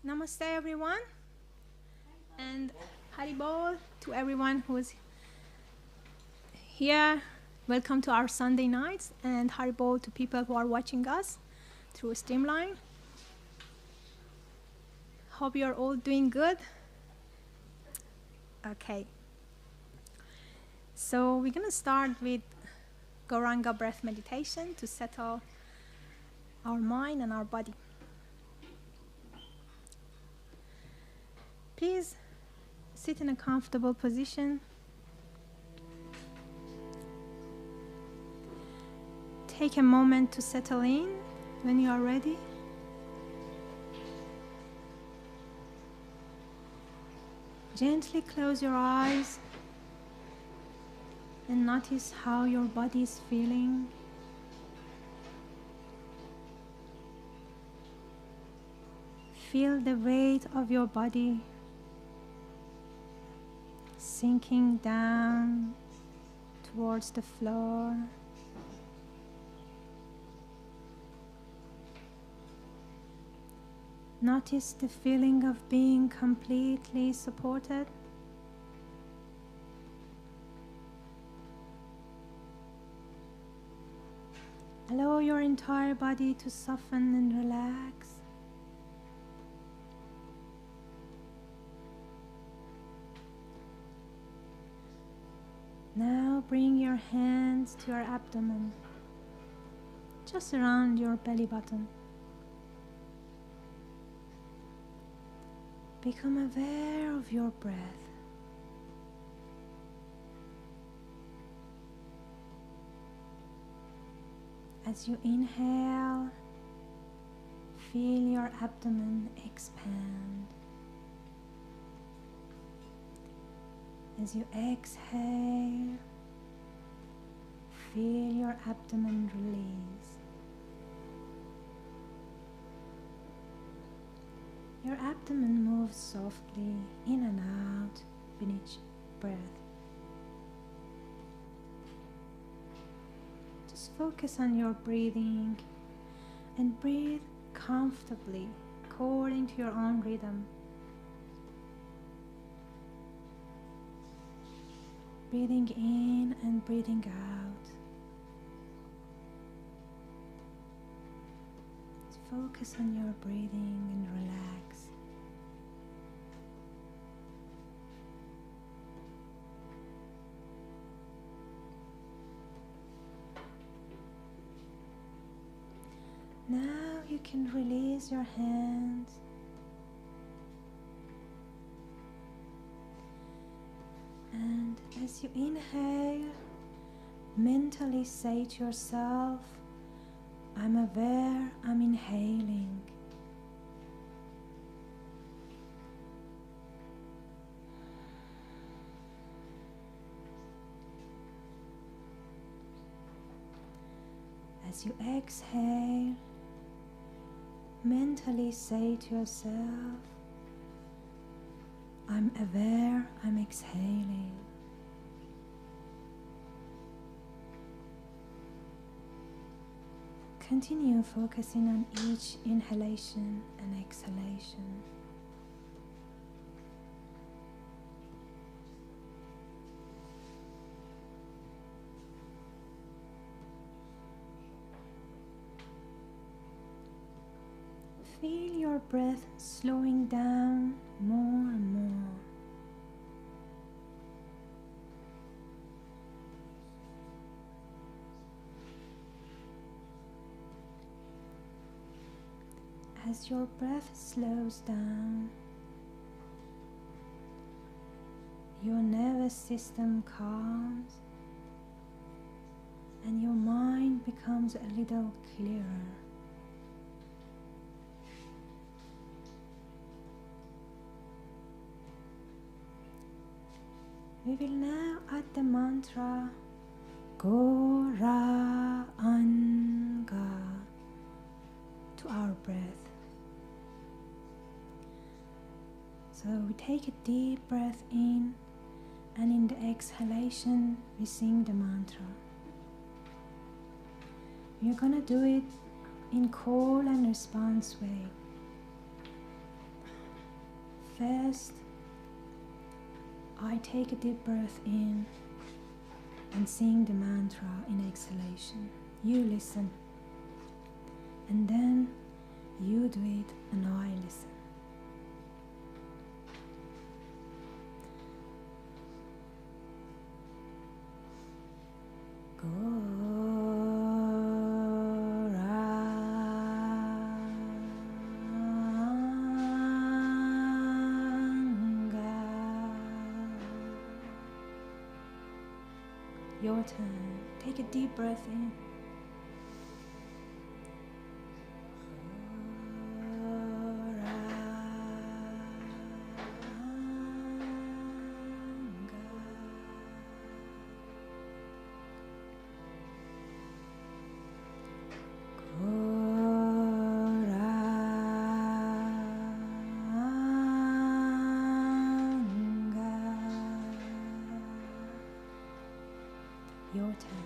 Namaste, everyone, and Haribol to everyone who's here. Welcome to our Sunday nights, and Haribol to people who are watching us through Streamline. Hope you're all doing good. Okay, so we're gonna start with Gauranga breath meditation to settle our mind and our body. Please sit in a comfortable position. Take a moment to settle in when you are ready. Gently close your eyes and notice how your body is feeling. Feel the weight of your body sinking down towards the floor. Notice the feeling of being completely supported. Allow your entire body to soften and relax. Now bring your hands to your abdomen, just around your belly button. Become aware of your breath. As you inhale, feel your abdomen expand. As you exhale, feel your abdomen release. Your abdomen moves softly in and out with each breath. Just focus on your breathing and breathe comfortably according to your own rhythm. Breathing in and breathing out. Just focus on your breathing and relax. Now you can release your hands. And as you inhale, mentally say to yourself, I'm aware I'm inhaling. As you exhale, mentally say to yourself, I'm aware I'm exhaling. Continue focusing on each inhalation and exhalation. Feel your breath slowing down more and more. As your breath slows down, your nervous system calms and your mind becomes a little clearer. We will now add the mantra Goranga to our breath. So we take a deep breath in, and in the exhalation we sing the mantra. We're gonna do it in call and response way. First, I take a deep breath in and sing the mantra in exhalation. You listen, and then you do it and I listen. Your turn. Take a deep breath in. Your turn.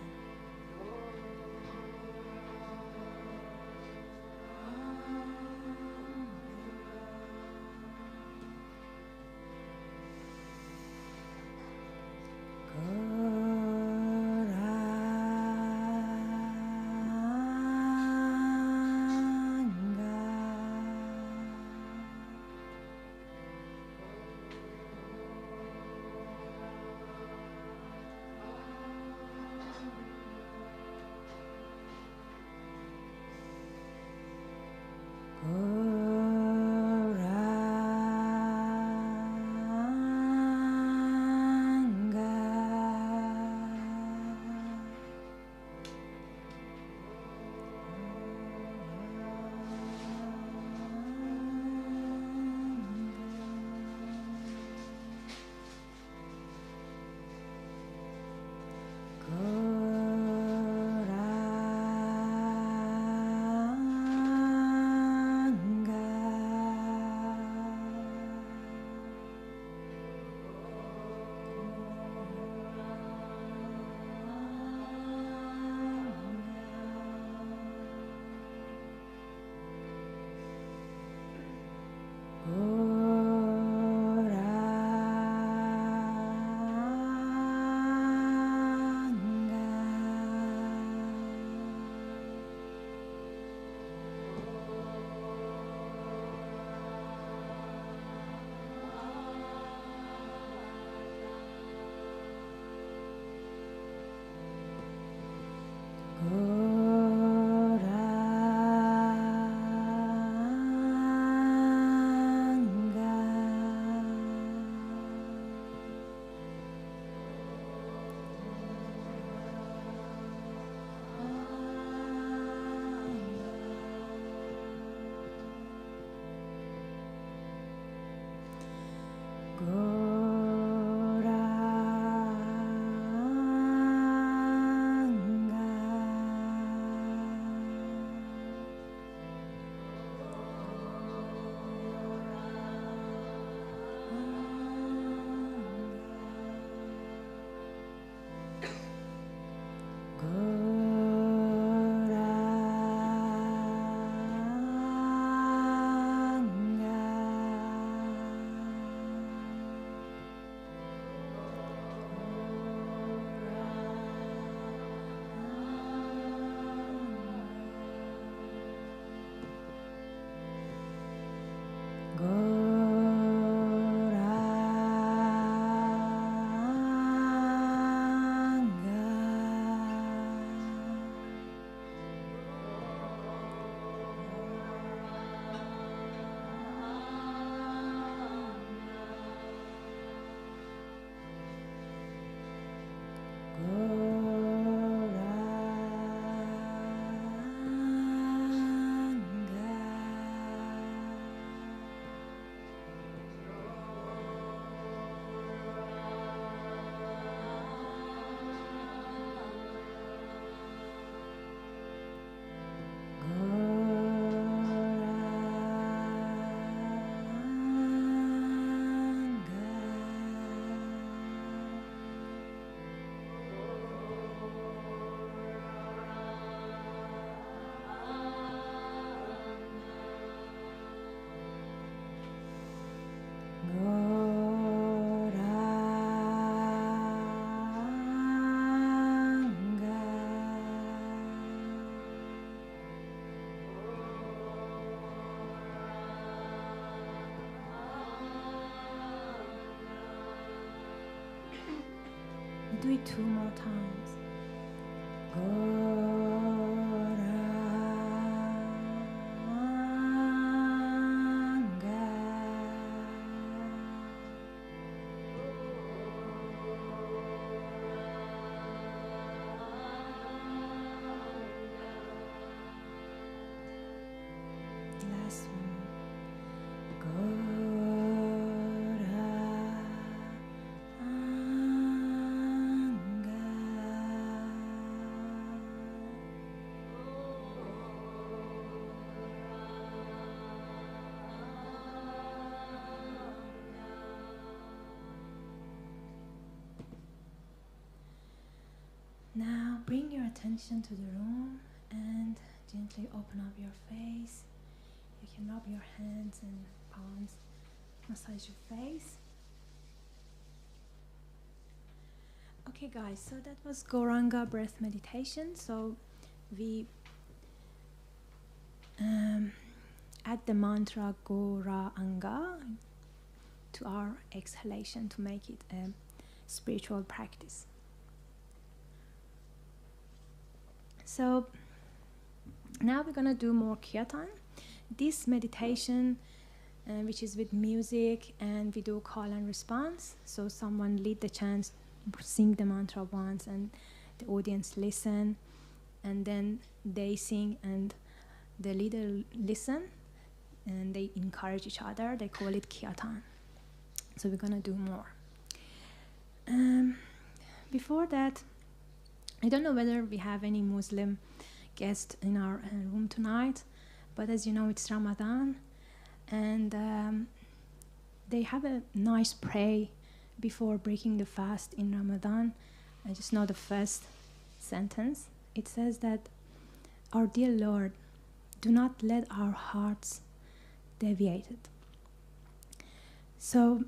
do it 2 more times. Last one. Now bring your attention to the room and gently open up your face. You can rub your hands and palms, massage your face. Okay guys, so that was Gauranga breath meditation. So we add the mantra Gauranga to our exhalation to make it a spiritual practice. So now we're gonna do more Kirtan. This meditation, which is with music, and we do call and response. So someone lead the chant, sing the mantra once, and the audience listen, and then they sing and the leader listen, and they encourage each other. They call it Kirtan. So we're gonna do more. Before that, I don't know whether we have any Muslim guests in our room tonight, but as you know, it's Ramadan, and they have a nice pray before breaking the fast in Ramadan. I just know the first sentence. It says that, "Our dear Lord, do not let our hearts deviated." So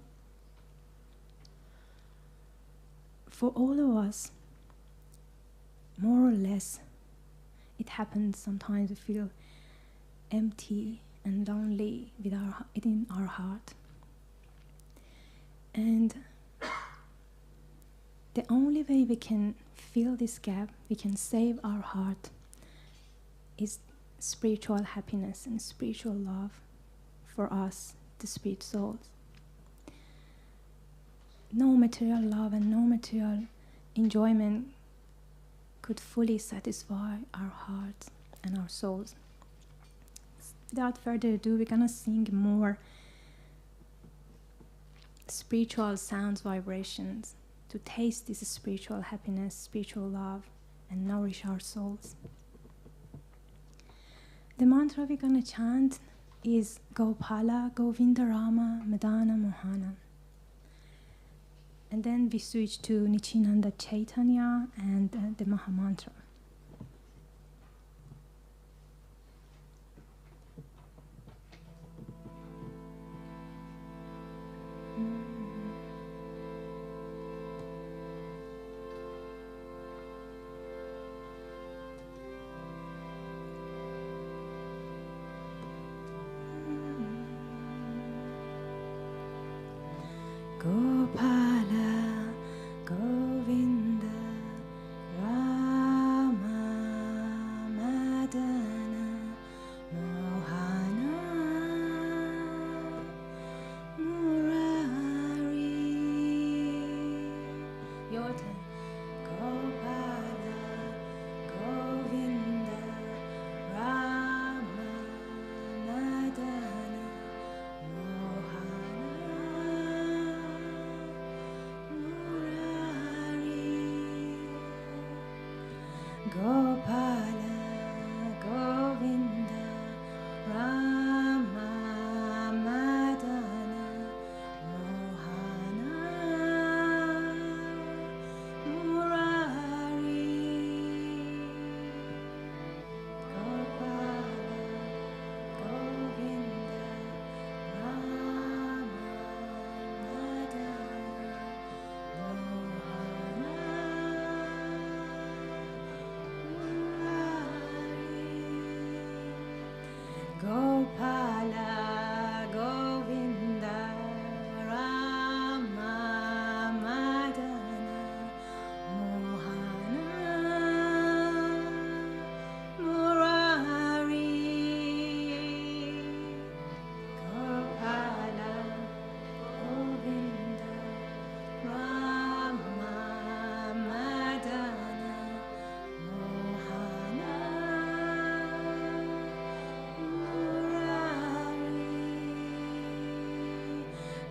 for all of us, more or less, it happens sometimes we feel empty and lonely within our heart. And the only way we can fill this gap, we can save our heart, is spiritual happiness and spiritual love for us, the spirit souls. No material love and no material enjoyment could fully satisfy our hearts and our souls. Without further ado, we're gonna sing more spiritual sounds, vibrations, to taste this spiritual happiness, spiritual love, and nourish our souls. The mantra we're gonna chant is Gopala, Govinda Rama, Madana Mohana. And then we switch to Nichinanda Chaitanya and the Maha Mantra. Gopala, Govinda, Rama, Madana, Mohana, Murari. Your turn. Gopala, Govinda, Rama, Madana, Mohana.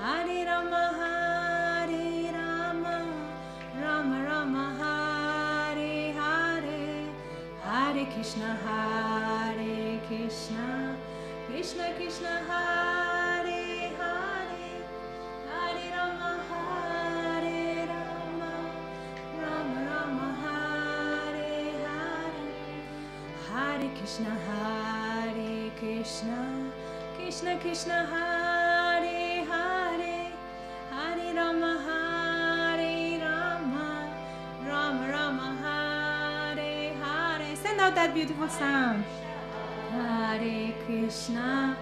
Hare Rama, Hare Rama, Rama Rama, Hare Hare, Hare Krishna, Krishna Krishna, Hare Hare, Hare Rama, Hare Rama, Rama Rama, Hare Hare, Hare Krishna, Krishna Krishna, Hare Hare, Hare Rama, Hare Rama, Rama Rama, Hare Hare. Send out that beautiful sound. Hare Krishna,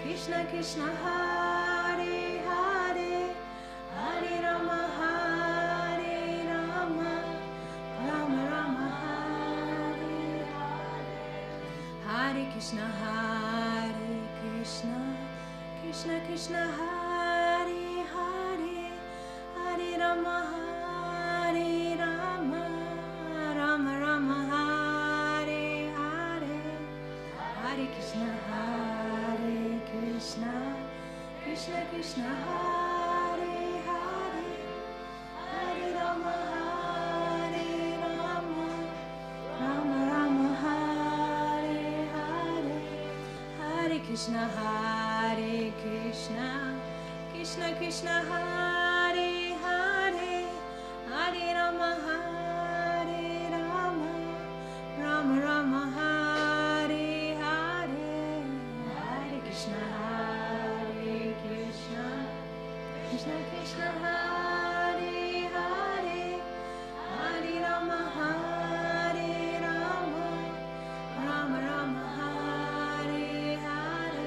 Krishna Krishna, Hare Hare, Hare Rama, Hare Rama, Rama Rama, Hare Hare, Hare Krishna, Krishna Krishna, Hare Hare, Hare Rama, Hare Rama, Rama Rama, Hare Hare, Hare Krishna, Krishna Krishna, Hare Hare, Hare Rama, Hare Rama, Rama Rama, Hare Hare, Hare Krishna, Krishna Krishna, Hare Hare, Hare Rama, Hare Rama, Rama Rama, Hare Hare, Hare Krishna, Krishna Krishna, Hare Hare, Hare Rama, Hare Rama, Rama Rama, Hare Hare,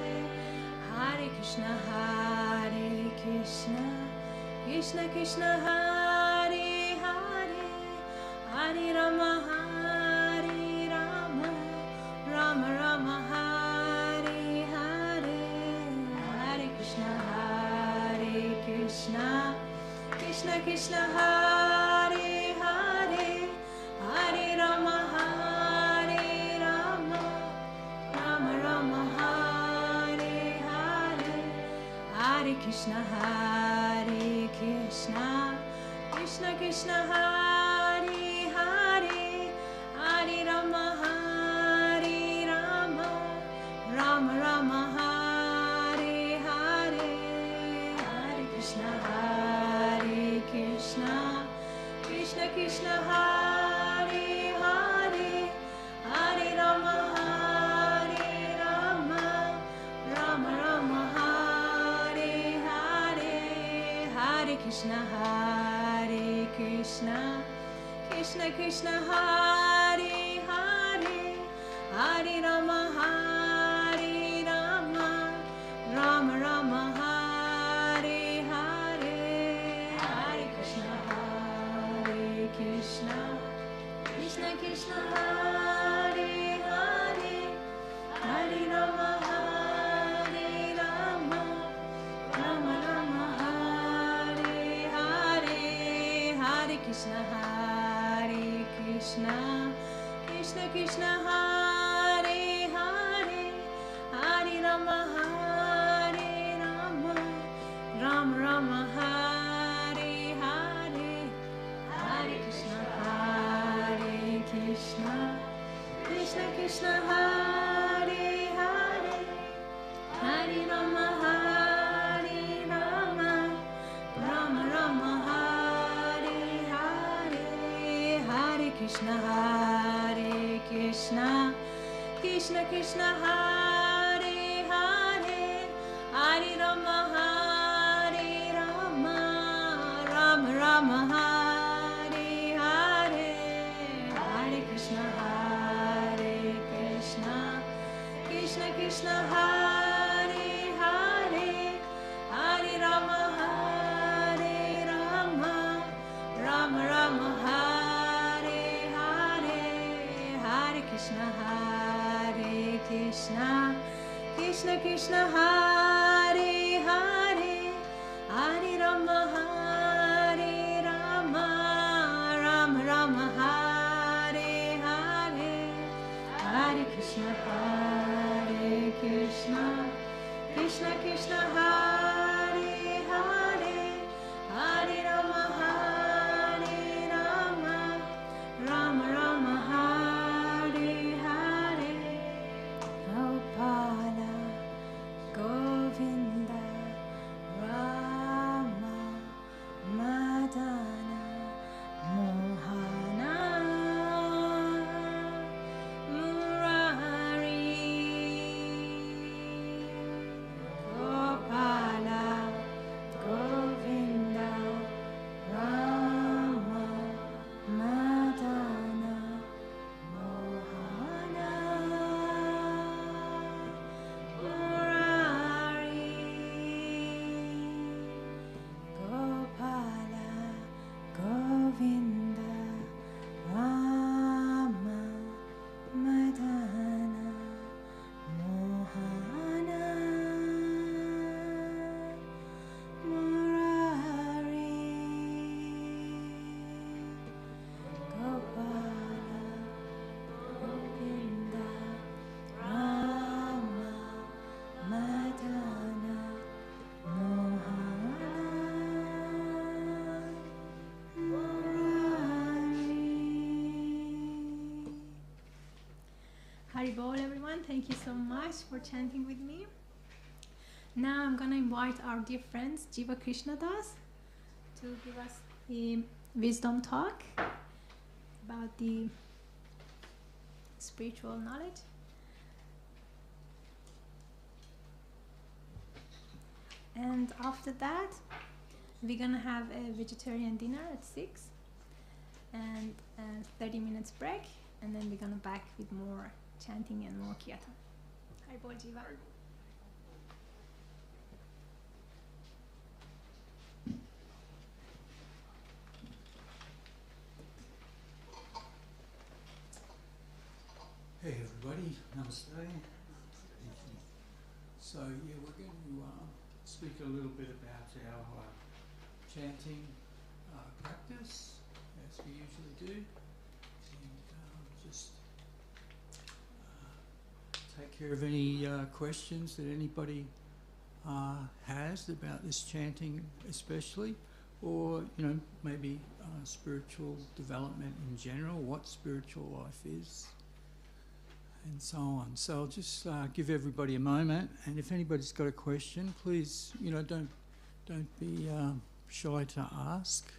Hare Krishna, Krishna Krishna, Hare Hare, Hare Rama, Hare Rama, Rama Rama, Hare Hare, Hare Krishna, Krishna Krishna, Hare Hare, Hare Rama, Hare Rama, Rama Rama, Hare Hare, Hare Krishna, Krishna Krishna, Hare Hare, Hare Rama, Hare Rama, Rama Rama, Hare Hare, Hare Krishna, Krishna Krishna, Hare Hare, Hare Rama, Hare Rama, Rama Rama, Hare Hare, Hare Krishna, Krishna Krishna, Hare Hare, Hare Rama, Hare Rama, Rama Rama, Hare Hare, Hare Krishna, Krishna Krishna, Hare Hare, Hare Rama, Hare Rama, Rama Rama, Hare Hare, Hare Krishna, Krishna Krishna, Hare Hare, Hare Rama, Hare Rama, Rama Rama, Hare Hare, Hare Krishna, Krishna Krishna, Hare Hare, Hare Rama, Hare Rama, Rama Rama, Hare Hare, Hare Krishna, Krishna Krishna, Hare Hare, Hare Rama, Hare Rama, Rama Rama, Hare Hare, Hare Krishna, Krishna Krishna, Hare Hare, Hare Rama, Hare Rama, Rama Rama, Hare Hare, Hare Krishna, Krishna Krishna, Hare Hare, Hare Rama, Hare Rama, Rama Rama, Hare Hare, Hare Krishna, Krishna Krishna, Hare Hare. Kirtan. Thank you so much for chanting with me. Now I'm gonna invite our dear friends Jiva Krishnadas to give us the wisdom talk about the spiritual knowledge. And after that, we're gonna have a vegetarian dinner at 6 and a 30 minutes break, and then we're gonna back with more chanting and more kirtan. Hi, Bol Jiva. Hey everybody, namaste. So yeah, we're going to speak a little bit about our chanting practice, as we usually do, and just take care of any questions that anybody has about this chanting especially, or maybe spiritual development in general, what spiritual life is, and so on. So I'll just give everybody a moment, and if anybody's got a question, please, don't be shy to ask.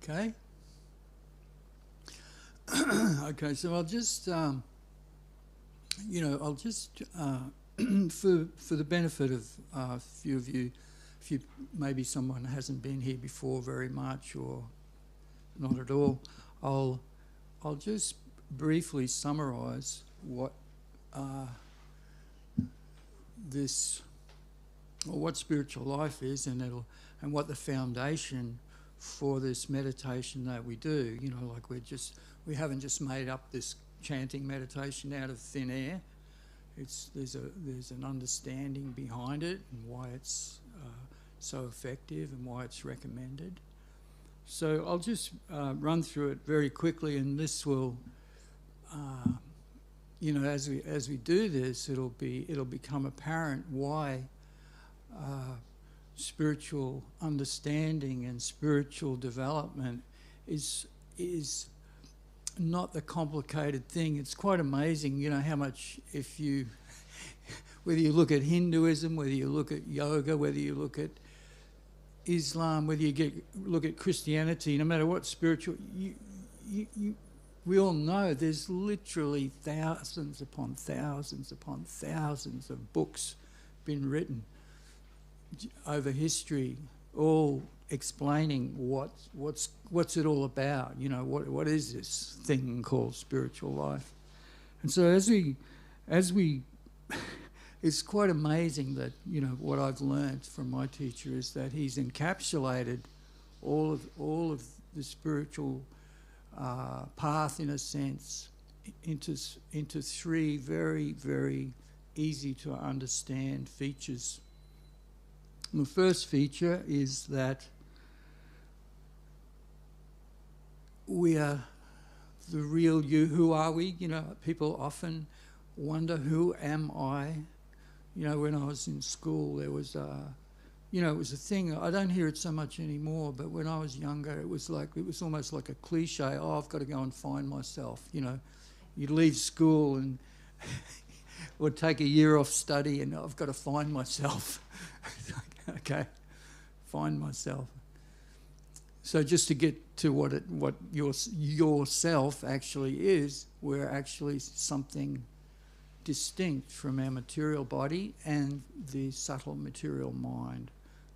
Okay. Okay, so I'll just, for the benefit of a few of you, if you maybe someone hasn't been here before very much or not at all, I'll just briefly summarise what what spiritual life is, and what the foundation for this meditation that we do. Like we haven't just made up this chanting meditation out of thin air. There's an understanding behind it and why it's so effective and why it's recommended. So I'll just run through it very quickly, and this will, as we do this, it'll become apparent why spiritual understanding and spiritual development is not the complicated thing. It's quite amazing, how much, whether you look at Hinduism, whether you look at yoga, whether you look at Islam, whether you look at Christianity, no matter what spiritual, we all know there's literally thousands upon thousands upon thousands of books been written over history, all explaining what's it all about. What is this thing called spiritual life? And so as we it's quite amazing that what I've learnt from my teacher is that he's encapsulated all of the spiritual path, in a sense, into three very, very easy to understand features. And the first feature is that we are the real you. Who are we? People often wonder, who am I? When I was in school, there was it was a thing. I don't hear it so much anymore, but when I was younger, it was almost like a cliche. Oh, I've got to go and find myself. You'd leave school and would take a year off study, and I've got to find myself. Okay, find myself. So just to get to what yourself actually is, we're actually something distinct from our material body and the subtle material mind.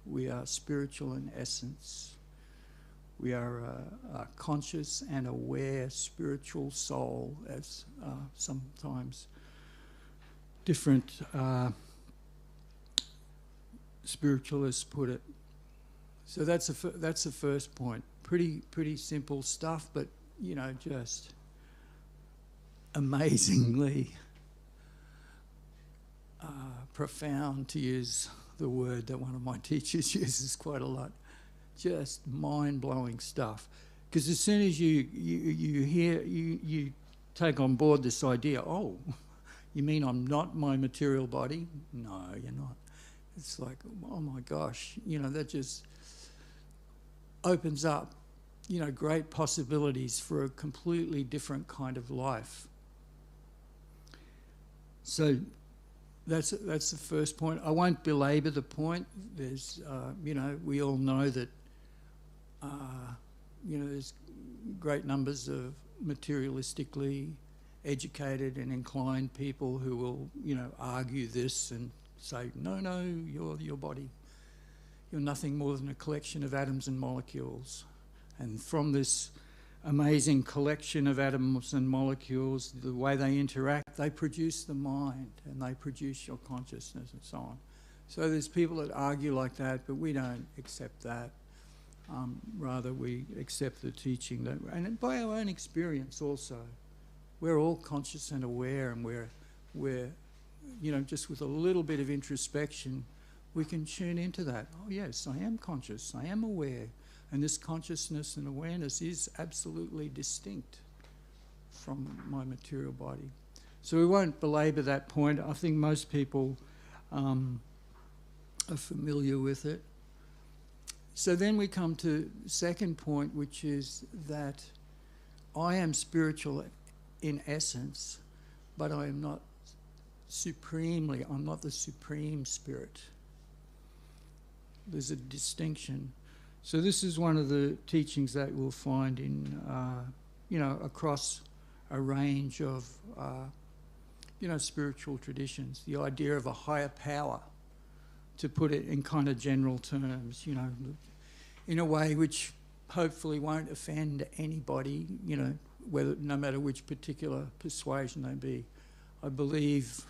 We are spiritual in essence. We are a conscious and aware spiritual soul, as sometimes different spiritualists put it. So that's the first point. Pretty simple stuff, but just amazingly profound, to use the word that one of my teachers uses quite a lot. Just mind-blowing stuff. Because as soon as you hear, you take on board this idea, oh, you mean I'm not my material body? No, you're not. It's like, oh my gosh, that just opens up, great possibilities for a completely different kind of life. So that's the first point. I won't belabor the point. There's, we all know that, there's great numbers of materialistically educated and inclined people who will, argue this and say, no, your body. You're nothing more than a collection of atoms and molecules. And from this amazing collection of atoms and molecules, the way they interact, they produce the mind and they produce your consciousness and so on. So there's people that argue like that, but we don't accept that. Rather, we accept the teaching that, and by our own experience also, we're all conscious and aware, and we're just with a little bit of introspection, we can tune into that. Oh yes, I am conscious, I am aware, and this consciousness and awareness is absolutely distinct from my material body. So we won't belabor that point. I think most people are familiar with it. So then we come to the second point, which is that I am spiritual in essence, but I am not I'm not the supreme spirit. There's a distinction. So this is one of the teachings that we'll find in, across a range of, spiritual traditions. The idea of a higher power, to put it in kind of general terms, in a way which hopefully won't offend anybody, no matter which particular persuasion they be. I believe,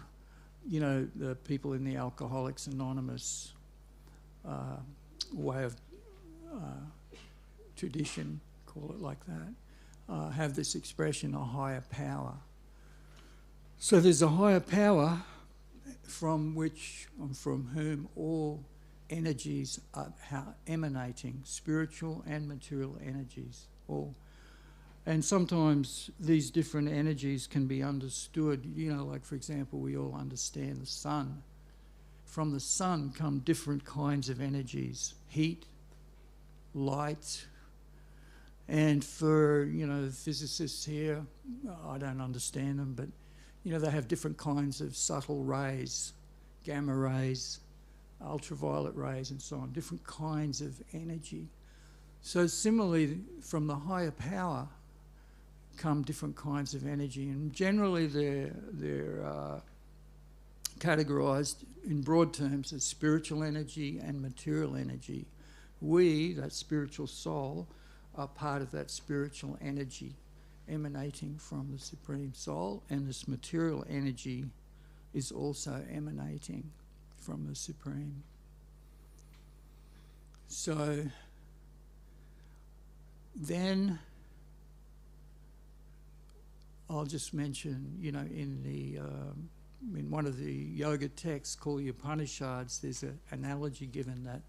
the people in the Alcoholics Anonymous way of tradition, call it like that, have this expression, a higher power. So there's a higher power from whom all energies are emanating, spiritual and material energies, all. And sometimes these different energies can be understood, like for example, we all understand the sun. From the sun come different kinds of energies, heat, light, and for, physicists here, I don't understand them, but, they have different kinds of subtle rays, gamma rays, ultraviolet rays and so on, different kinds of energy. So similarly, from the higher power come different kinds of energy, and generally they're categorised in broad terms as spiritual energy and material energy. We, that spiritual soul, are part of that spiritual energy emanating from the Supreme Soul, and this material energy is also emanating from the Supreme. So then I'll just mention, in one of the yoga texts called the Upanishads, there's an analogy given that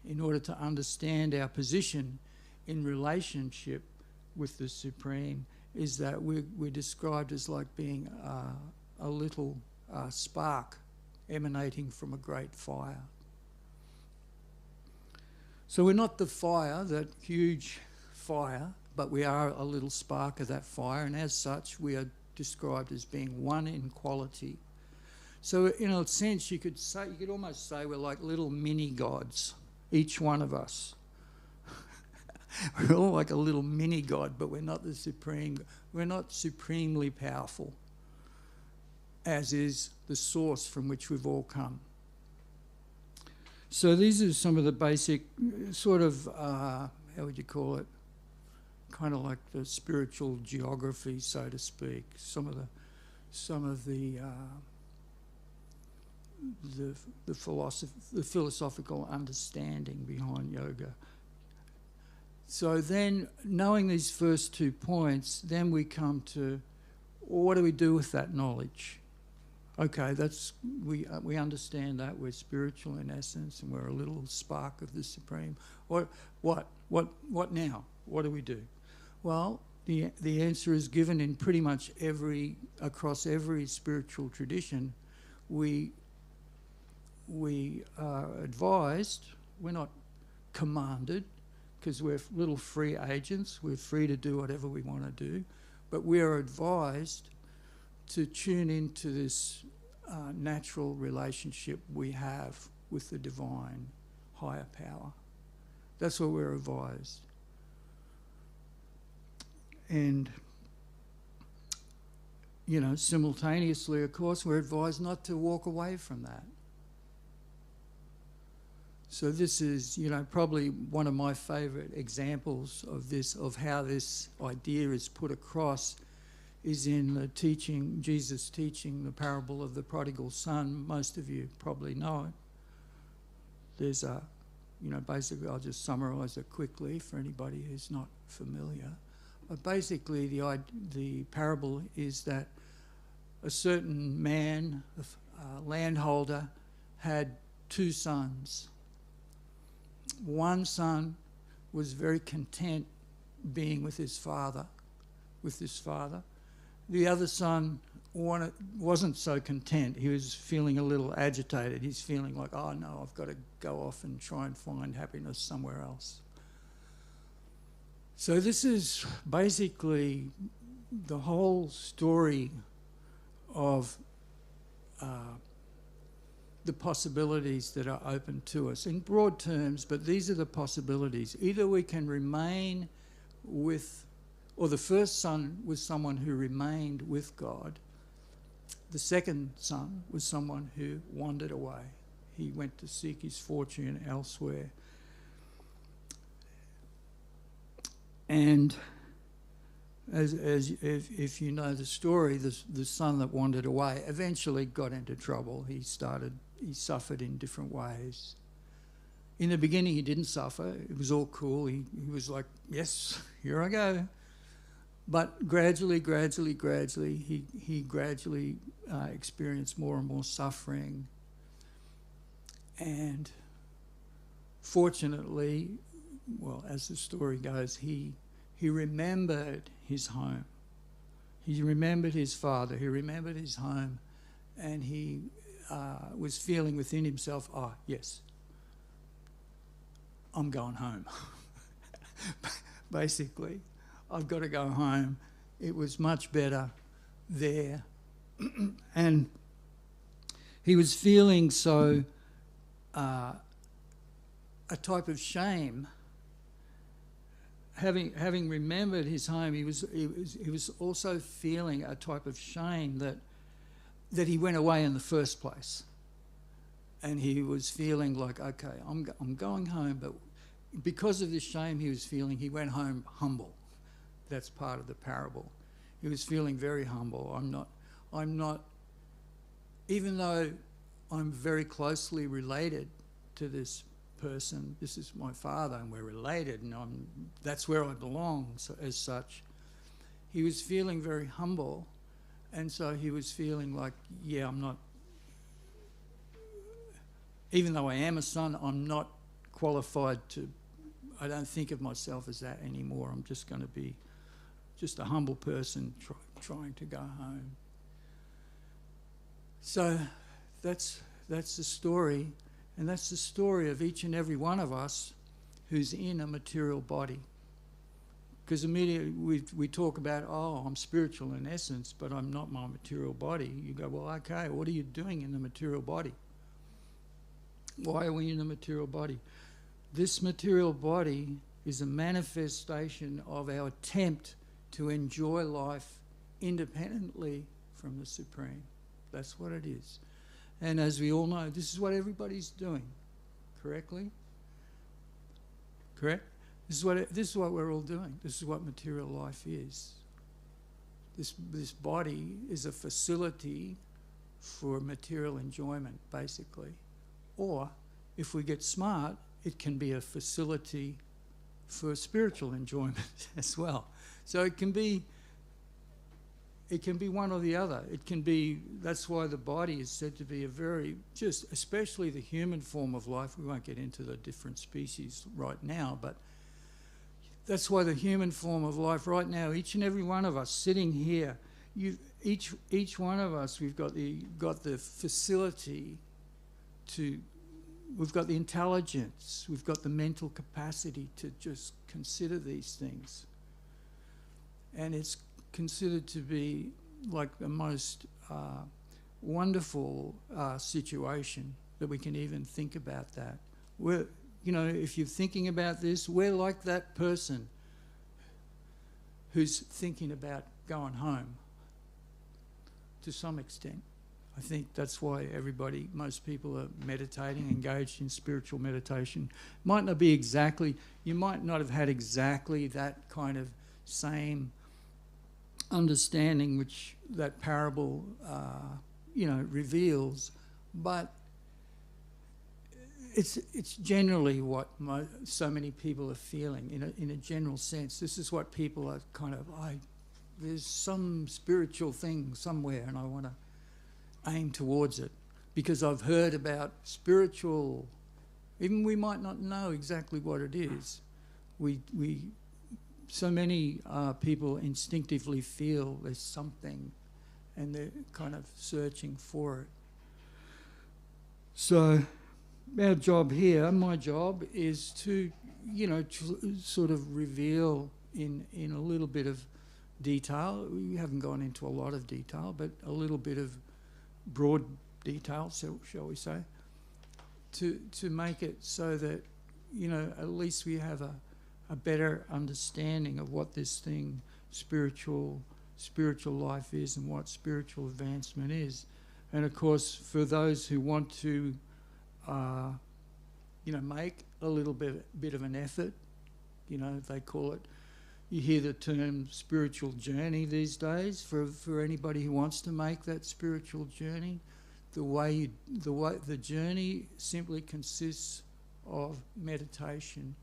in order to understand our position in relationship with the Supreme, is that we're described as like being a little spark emanating from a great fire. So we're not the fire, that huge fire, but we are a little spark of that fire, and as such we are described as being one in quality. So in a sense you could almost say we're like little mini gods, each one of us. We're all like a little mini god, but we're not the supreme. We're not supremely powerful, as is the source from which we've all come. So these are some of the basic sort of, how would you call it? Kind of like the spiritual geography, so to speak. Some of the philosophical understanding behind yoga. So then, knowing these first 2 points, then we come to, well, what do we do with that knowledge? Okay, we understand that we're spiritual in essence, and we're a little spark of the Supreme. What now? What do we do? Well, the answer is given in pretty much across every spiritual tradition. We are advised, we're not commanded, because we're little free agents, we're free to do whatever we want to do, but we are advised to tune into this natural relationship we have with the divine higher power. That's what we're advised. And, you know, simultaneously, of course, we're advised not to walk away from that. So this is, you know, probably one of my favourite examples of this, of how this idea is put across, is in the teaching, Jesus teaching the parable of the prodigal son. Most of you probably know it. There's a, you know, basically, I'll just summarise it quickly for anybody who's not familiar. But basically, the parable is that a certain man, a landholder, had two sons. One son was very content being with his father. The other son wasn't so content. He was feeling a little agitated. He's feeling like, oh no, I've got to go off and try and find happiness somewhere else. So this is basically the whole story of the possibilities that are open to us in broad terms, but these are the possibilities. Either we can remain with, or the first son was someone who remained with God. The second son was someone who wandered away. He went to seek his fortune elsewhere. And if you know the story, the son that wandered away eventually got into trouble. He suffered in different ways. In the beginning, he didn't suffer. It was all cool. He was like, yes, here I go. But gradually, he gradually experienced more and more suffering. And fortunately, well, as the story goes, he remembered his home. He remembered his father. He remembered his home. And he was feeling within himself, oh, yes, I'm going home. Basically, I've got to go home. It was much better there. And he was feeling so a type of shame. Having remembered his home, he was also feeling a type of shame that he went away in the first place. And he was feeling like, okay, I'm going home, but because of this shame he was feeling, he went home humble. That's part of the parable. He was feeling very humble. I'm not, even though I'm very closely related to this person, this is my father and we're related and that's where I belong, so, as such. He was feeling very humble, and so he was feeling like, yeah, I'm not, even though I am a son, I'm not qualified to, I don't think of myself as that anymore. I'm just going to be just a humble person trying to go home. So that's the story, and that's the story of each and every one of us who's in a material body. Because immediately we talk about, oh, I'm spiritual in essence, but I'm not my material body. You go, well, okay, what are you doing in the material body? Why are we in the material body? This material body is a manifestation of our attempt to enjoy life independently from the Supreme. That's what it is. And as we all know, this is what everybody's doing. Correctly? Correct? This is what we're all doing. This is what material life is. This body is a facility for material enjoyment, basically. Or, if we get smart, it can be a facility for spiritual enjoyment as well. So it can be one or the other. It can be, that's why the body is said to be a very, just especially the human form of life. We won't get into the different species right now, but That's why the human form of life right now, each and every one of us sitting here, each one of us, we've got the facility to, we've got the intelligence, we've got the mental capacity to just consider these things. And it's considered to be like the most wonderful situation that we can even think about that. We're, if you're thinking about this, we're like that person who's thinking about going home to some extent. I think that's why most people are meditating, engaged in spiritual meditation. Might not be exactly, you might not have had exactly that kind of same understanding which that parable, reveals, but it's generally what so many people are feeling in a general sense. This is what people are kind of, there's some spiritual thing somewhere and I want to aim towards it because I've heard about spiritual, even we might not know exactly what it is. So many people instinctively feel there's something and they're kind of searching for it. So our job here, my job, is to, sort of reveal in a little bit of detail. We haven't gone into a lot of detail, but a little bit of broad detail, shall we say, to make it so that, at least we have a better understanding of what this thing, spiritual life is and what spiritual advancement is. And of course, for those who want to, make a little bit of an effort, they call it, you hear the term spiritual journey these days. For anybody who wants to make that spiritual journey, the journey simply consists of meditation.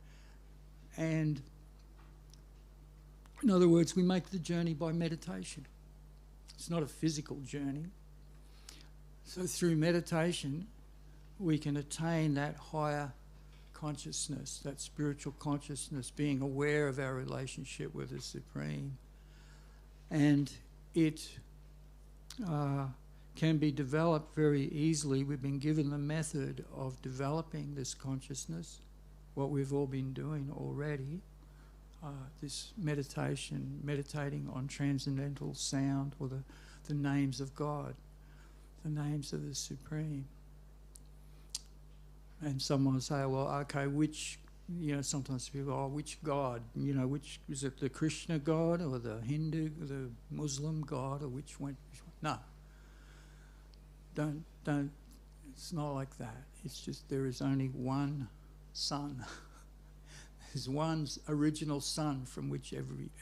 And in other words, we make the journey by meditation. It's not a physical journey. So through meditation, we can attain that higher consciousness, that spiritual consciousness, being aware of our relationship with the Supreme. And it can be developed very easily. We've been given the method of developing this consciousness, what we've all been doing already, this meditating on transcendental sound or the names of God, the names of the Supreme. And someone will say, well, okay, which, sometimes people, which God? Which, is it the Krishna God or the Hindu, the Muslim God, or which one? No. Don't, it's not like that. It's just there is only one sun. There's one original sun from which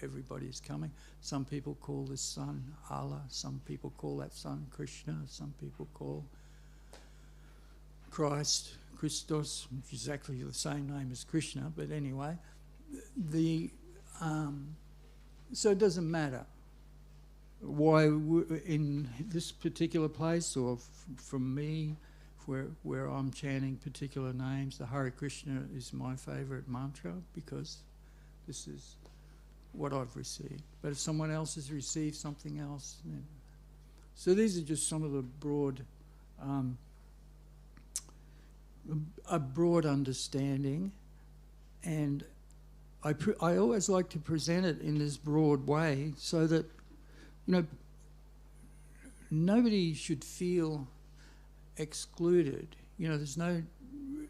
everybody is coming. Some people call this sun Allah, some people call that sun Krishna, some people call Christos, which is exactly the same name as Krishna, but anyway, so it doesn't matter why in this particular place or from me, where I'm chanting particular names. The Hare Krishna is my favourite mantra because this is what I've received. But if someone else has received something else, then... So these are just some of the broad... a broad understanding, and I always like to present it in this broad way so that, nobody should feel excluded. There's no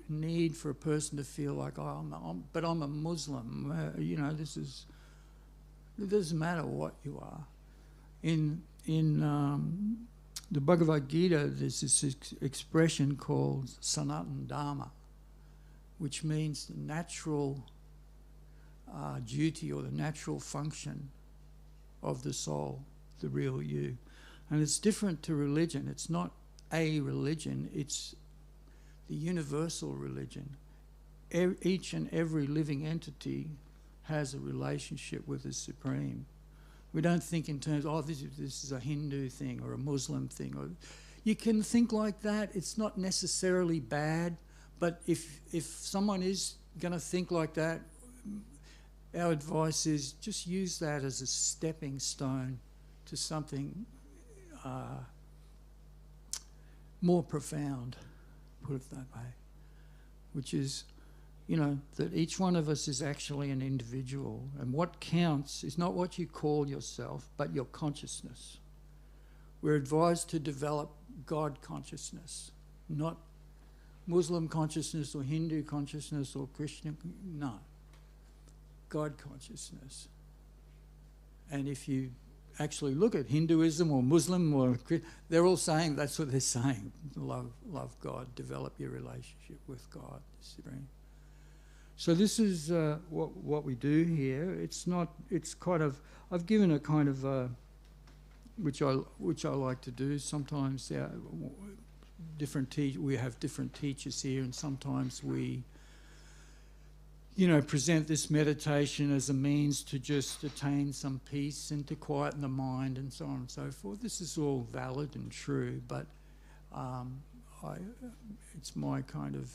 need for a person to feel like, but I'm a Muslim. It doesn't matter what you are. In the Bhagavad Gita, there's this expression called Sanatana Dharma, which means the natural duty or the natural function of the soul, the real you. And it's different to religion. It's not a religion, it's the universal religion. Each and every living entity has a relationship with the Supreme. We don't think in terms, this is a Hindu thing or a Muslim thing. Or you can think like that. It's not necessarily bad, but if someone is going to think like that, our advice is just use that as a stepping stone to something more profound, put it that way, which is, that each one of us is actually an individual, and what counts is not what you call yourself, but your consciousness. We're advised to develop God consciousness, not Muslim consciousness or Hindu consciousness or Christian, no. God consciousness. And if you actually look at Hinduism or Muslim or they're all saying, that's what they're saying. Love God, develop your relationship with God. So this is what we do here. It's kind of, I've given a kind of, which I like to do. Sometimes we have different teachers here, and sometimes we present this meditation as a means to just attain some peace and to quieten the mind and so on and so forth. This is all valid and true, but it's my kind of,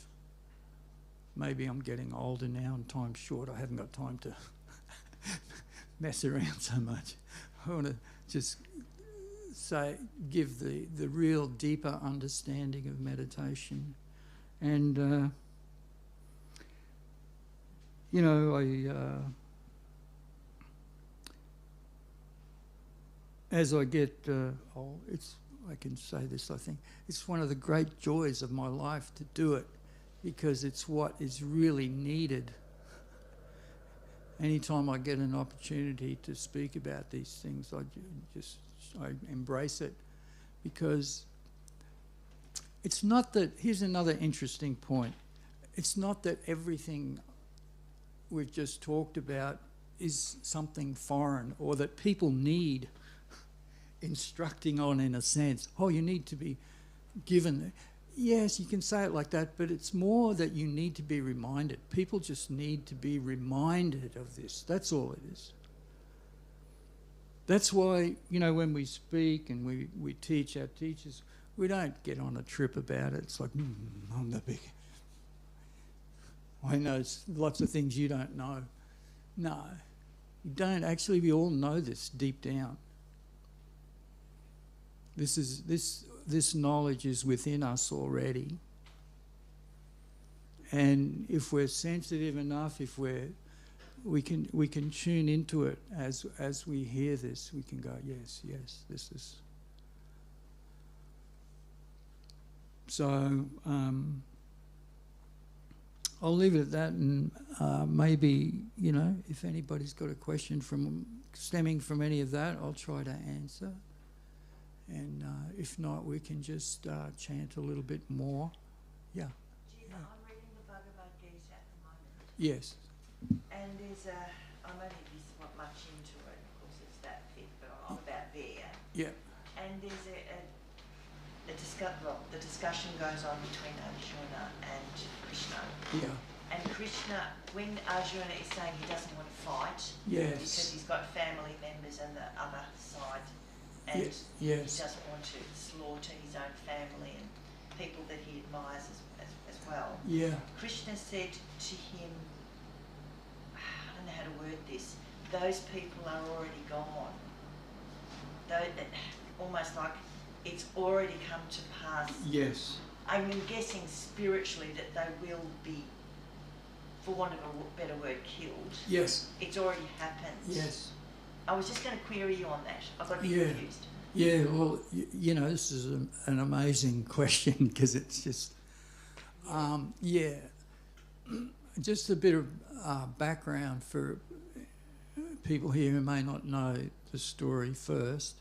maybe I'm getting older now and time's short. I haven't got time to mess around so much. I want to just give the real deeper understanding of meditation. And as I get old, I can say this, I think, it's one of the great joys of my life to do it, because it's what is really needed. Anytime I get an opportunity to speak about these things, I embrace it, because it's not that, here's another interesting point, it's not that everything we've just talked about is something foreign or that people need instructing on, in a sense. Oh, you need to be given. Yes, you can say it like that, but it's more that you need to be reminded. People just need to be reminded of this. That's all it is. That's why, when we speak and we teach our teachers, we don't get on a trip about it. It's like, I'm the big... I know lots of things you don't know. No, you don't. Actually, we all know this deep down. This knowledge is within us already. And if we're sensitive enough, if we can tune into it as we hear this, we can go, yes, this is. So I'll leave it at that, and maybe, if anybody's got a question stemming from any of that, I'll try to answer. And if not, we can just chant a little bit more. Yeah. Jim, I'm reading the Bhagavad Gita at the moment. Yes. And there's I'm only this much into it, of course it's that thick, but I'm about there. Yeah. And there's the discussion goes on between Arjuna and Krishna. Yeah. And Krishna, when Arjuna is saying he doesn't want to fight, yes, because he's got family members on the other side, and yes, he doesn't want to slaughter his own family and people that he admires as well. Yeah. Krishna said to him, I don't know how to word this, those people are already gone. Almost like it's already come to pass. Yes. I'm guessing spiritually that they will be, for want of a better word, killed. Yes. It's already happened. Yes. I was just going to query you on that. I've got to be confused. Yeah, well, this is an amazing question, because it's just, just a bit of background for people here who may not know the story first.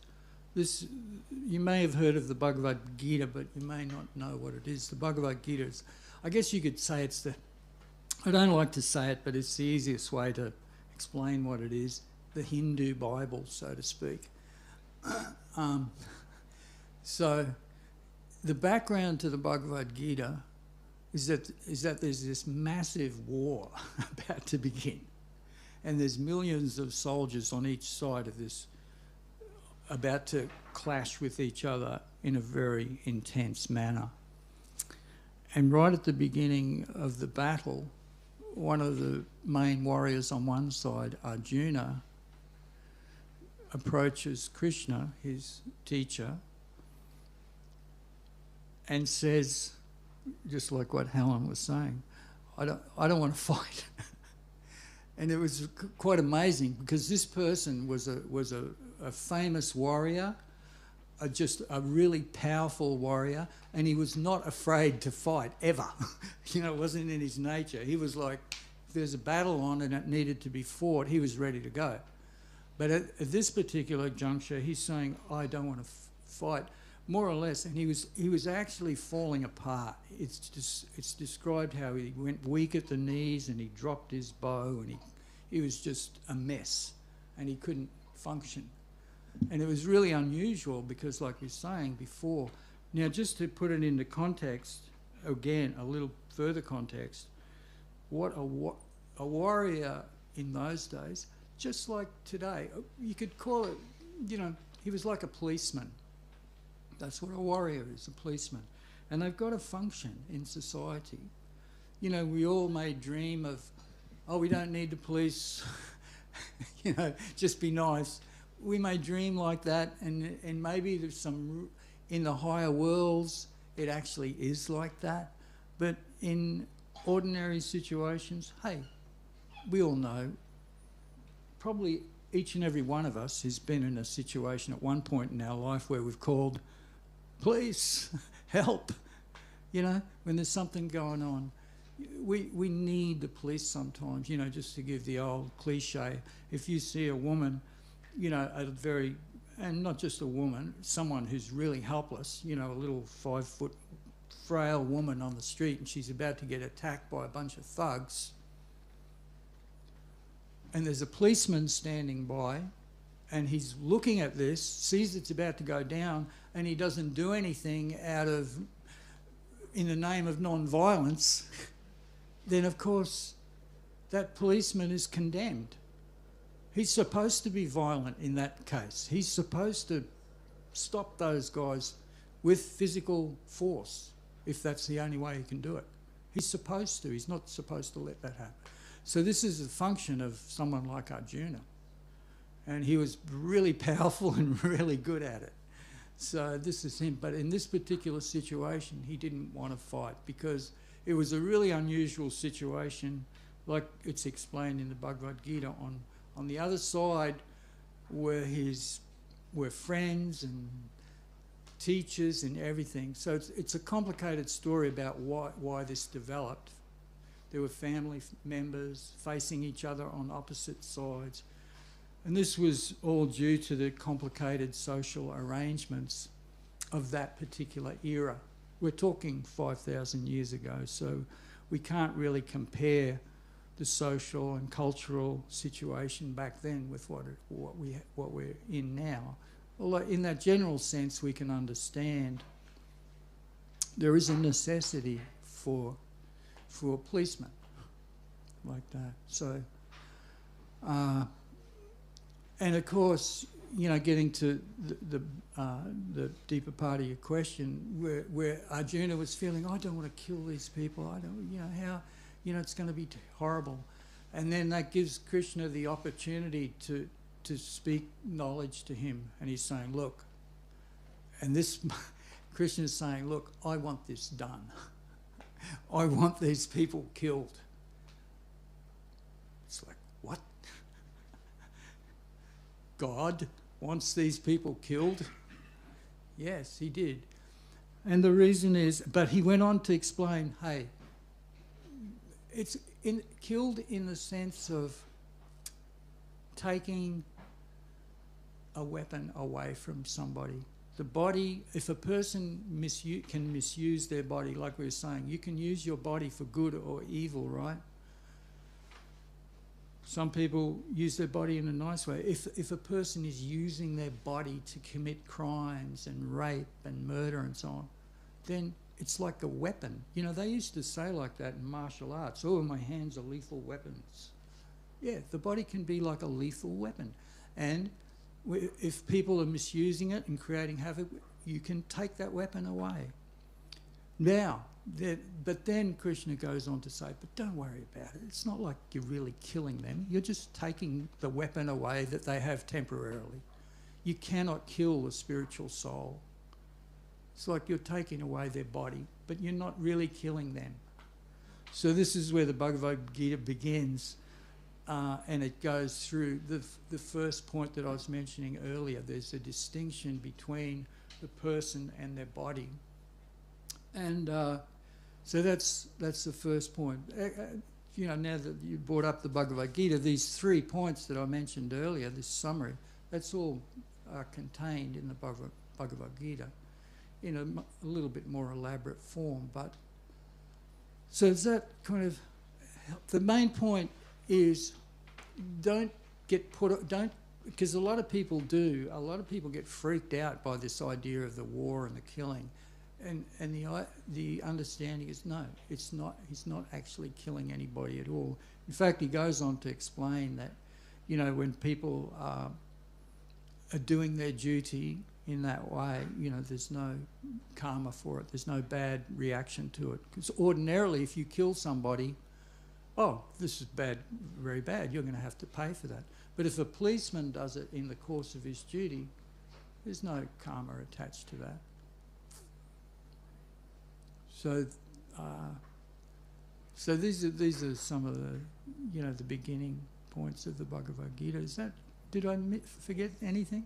You may have heard of the Bhagavad Gita, but you may not know what it is. The Bhagavad Gita is, I guess you could say I don't like to say it, but it's the easiest way to explain what it is, the Hindu Bible, so to speak. So the background to the Bhagavad Gita is that there's this massive war about to begin, and there's millions of soldiers on each side of this about to clash with each other in a very intense manner. And right at the beginning of the battle, one of the main warriors on one side, Arjuna, approaches Krishna, his teacher, and says, just like what Helen was saying, I don't want to fight. And it was quite amazing because this person was a famous warrior, just a really powerful warrior, and he was not afraid to fight ever. It wasn't in his nature. He was like, if there's a battle on and it needed to be fought, he was ready to go. But at this particular juncture, he's saying, I don't want to fight, more or less. And he was actually falling apart. It's described how he went weak at the knees and he dropped his bow and he was just a mess and he couldn't function. And it was really unusual because, like we were saying before, now just to put it into context, again, a little further context, what a warrior in those days, just like today, you could call it, he was like a policeman. That's what a warrior is, a policeman. And they've got to function in society. We all may dream of, we don't need the police, just be nice. We may dream like that, and maybe there's some, in the higher worlds, it actually is like that. But in ordinary situations, hey, we all know, probably each and every one of us has been in a situation at one point in our life where we've called, police, help, when there's something going on. We need the police sometimes, just to give the old cliche. If you see a woman, and not just a woman, someone who's really helpless, a little 5-foot frail woman on the street, and she's about to get attacked by a bunch of thugs, and there's a policeman standing by, and he's looking at this, sees it's about to go down, and he doesn't do anything in the name of non-violence, then of course that policeman is condemned. He's supposed to be violent in that case. He's supposed to stop those guys with physical force, if that's the only way he can do it. He's supposed to. He's not supposed to let that happen. So this is a function of someone like Arjuna. And he was really powerful and really good at it. So this is him. But in this particular situation, he didn't want to fight because it was a really unusual situation, like it's explained in the Bhagavad Gita. On the other side were friends and teachers and everything. So it's a complicated story about why this developed. There were family members facing each other on opposite sides. And this was all due to the complicated social arrangements of that particular era. We're talking 5,000 years ago, so we can't really compare the social and cultural situation back then with what we're in now. Although in that general sense we can understand there is a necessity for a policeman like that. So, and of course, getting to the deeper part of your question, where Arjuna was feeling, I don't want to kill these people. I don't, how, it's going to be horrible. And then that gives Krishna the opportunity to speak knowledge to him. And he's saying, look, and this, Krishna is saying, look, I want this done. I want these people killed. It's like, what? God wants these people killed? Yes, he did. And the reason is, but he went on to explain, hey, it's killed in the sense of taking a weapon away from somebody. The body, if a person can misuse their body, like we were saying, you can use your body for good or evil, right? Some people use their body in a nice way. If a person is using their body to commit crimes and rape and murder and so on, then it's like a weapon. They used to say like that in martial arts, oh, my hands are lethal weapons. Yeah, the body can be like a lethal weapon. And if people are misusing it and creating havoc, you can take that weapon away. Now, But then Krishna goes on to say, but don't worry about it. It's not like you're really killing them. You're just taking the weapon away that they have temporarily. You cannot kill the spiritual soul. It's like you're taking away their body, but you're not really killing them. So this is where the Bhagavad Gita begins, and it goes through the first point that I was mentioning earlier. There's a distinction between the person and their body. And so that's the first point. Now that you brought up the Bhagavad Gita, these 3 points that I mentioned earlier, this summary, that's all contained in the Bhagavad Gita in a little bit more elaborate form. But so is that kind of the main point is because a lot of people get freaked out by this idea of the war and the killing. And the understanding is no, it's not. He's not actually killing anybody at all. In fact, he goes on to explain that, when people are doing their duty in that way, there's no karma for it. There's no bad reaction to it. Because ordinarily, if you kill somebody, oh, this is bad, very bad. You're going to have to pay for that. But if a policeman does it in the course of his duty, there's no karma attached to that. So these are some of the the beginning points of the Bhagavad Gita. Did I forget anything?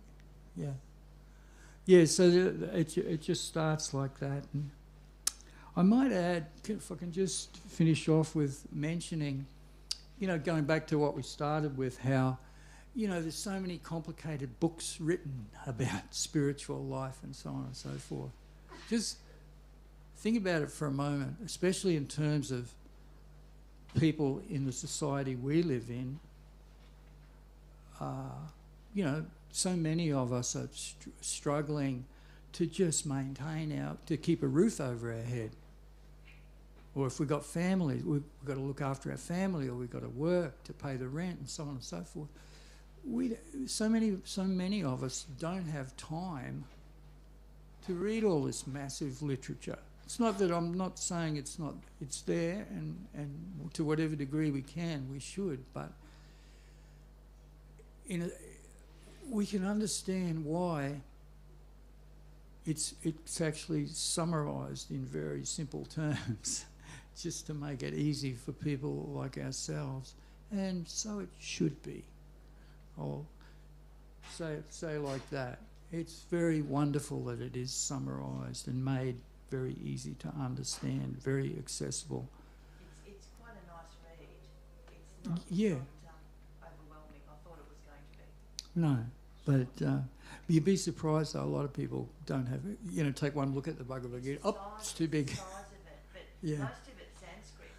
Yeah. So it just starts like that. And I might add, if I can just finish off with mentioning, going back to what we started with, how there's so many complicated books written about spiritual life and so on and so forth. Just think about it for a moment, especially in terms of people in the society we live in. So many of us are struggling to just maintain to keep a roof over our head. Or if we've got families, we've got to look after our family, or we've got to work to pay the rent and so on and so forth. So many of us don't have time to read all this massive literature. It's not that I'm not saying it's there, and to whatever degree we can, we should, but we can understand why it's actually summarised in very simple terms, just to make it easy for people like ourselves, and so it should be. I'll say like that. It's very wonderful that it is summarised and made very easy to understand, very accessible. It's quite a nice read. It's not overwhelming. I thought it was going to be. No, but you'd be surprised though, a lot of people don't have it. Take one look at the Bhagavad Gita. It's too big. The size of it, but Yeah. most of it's Sanskrit.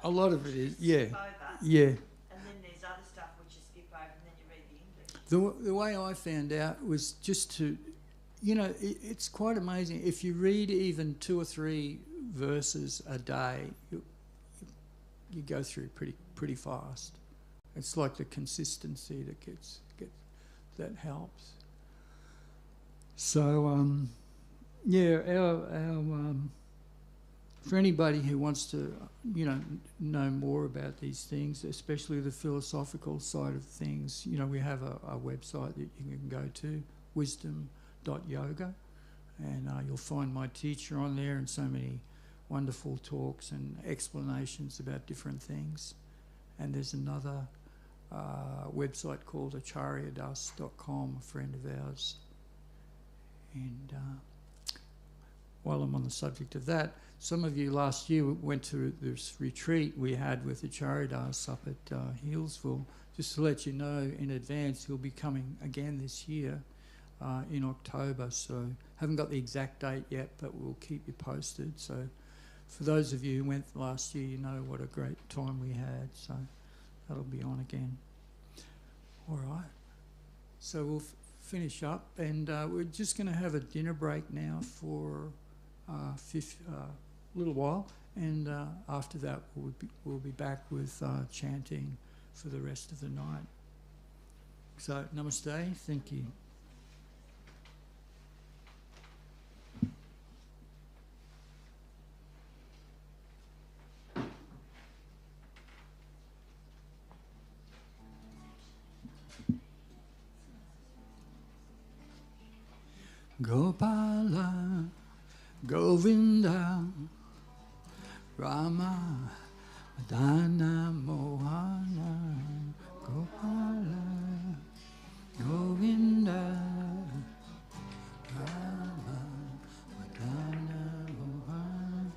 A lot of it is, You skip over, yeah. and then there's other stuff which you skip over, and then you read the English. The way I found out was just to, it's quite amazing. If you read even 2 or 3 verses a day, you go through pretty fast. It's like the consistency that that helps. So our for anybody who wants to know more about these things, especially the philosophical side of things, we have a website that you can go to, wisdom.yoga, and you'll find my teacher on there and so many wonderful talks and explanations about different things. And there's another website called acharyadas.com, a friend of ours. And while I'm on the subject of that, some of you last year went to this retreat we had with Acharyadas up at Healesville. Just to let you know in advance, he'll be coming again this year in October. So haven't got the exact date yet, but we'll keep you posted. So for those of you who went last year, you know what a great time we had. So that'll be on again. All right. So we'll finish up, and we're just going to have a dinner break now for a little while, and after that we'll be back with chanting for the rest of the night. So namaste. Thank you. Gopala, Govinda, Rama, Madana, Mohana, Gopala, Govinda, Rama, Madana, Mohana,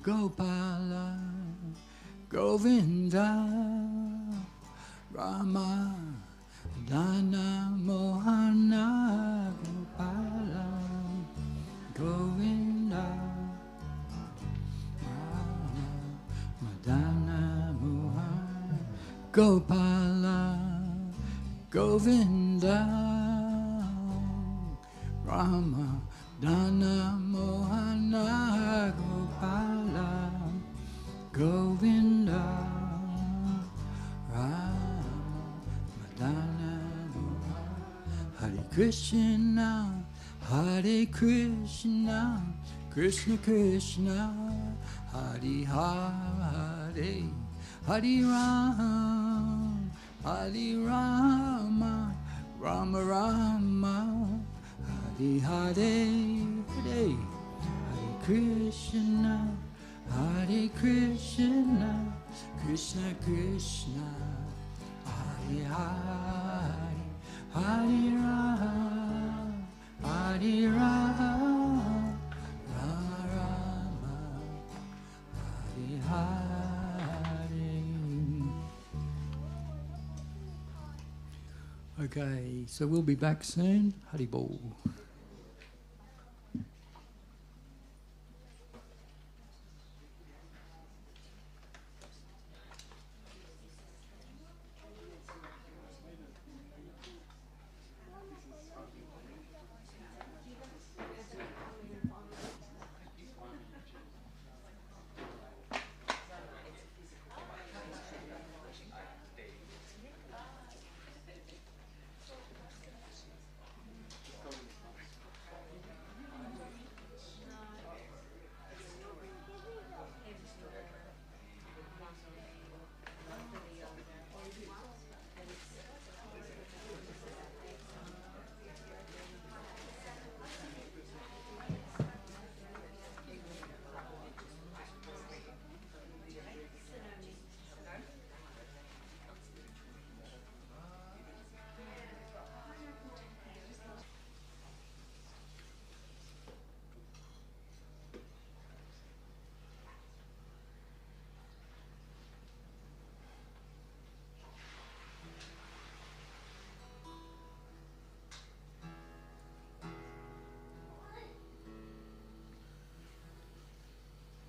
Gopala, Govinda, Rama, Madana, Mohana, Gopala, Govinda, Rama, Madana, Mohana, Gopala, Govinda, Rama, Dana, Mohana, Gopala, Govinda, Rama, Madana, Mohana. Hare Krishna, Hare Krishna, Krishna Krishna, Hare Hare, Hare Rama, Hare Rama, Rama Rama, Hare Hare, Hare Hare Krishna, Hare Krishna, Krishna Krishna, Hare Hare, Hare Rama, Hare Rama, Rama Rama, Hare Hare. Okay, so we'll be back soon. Hari Bol.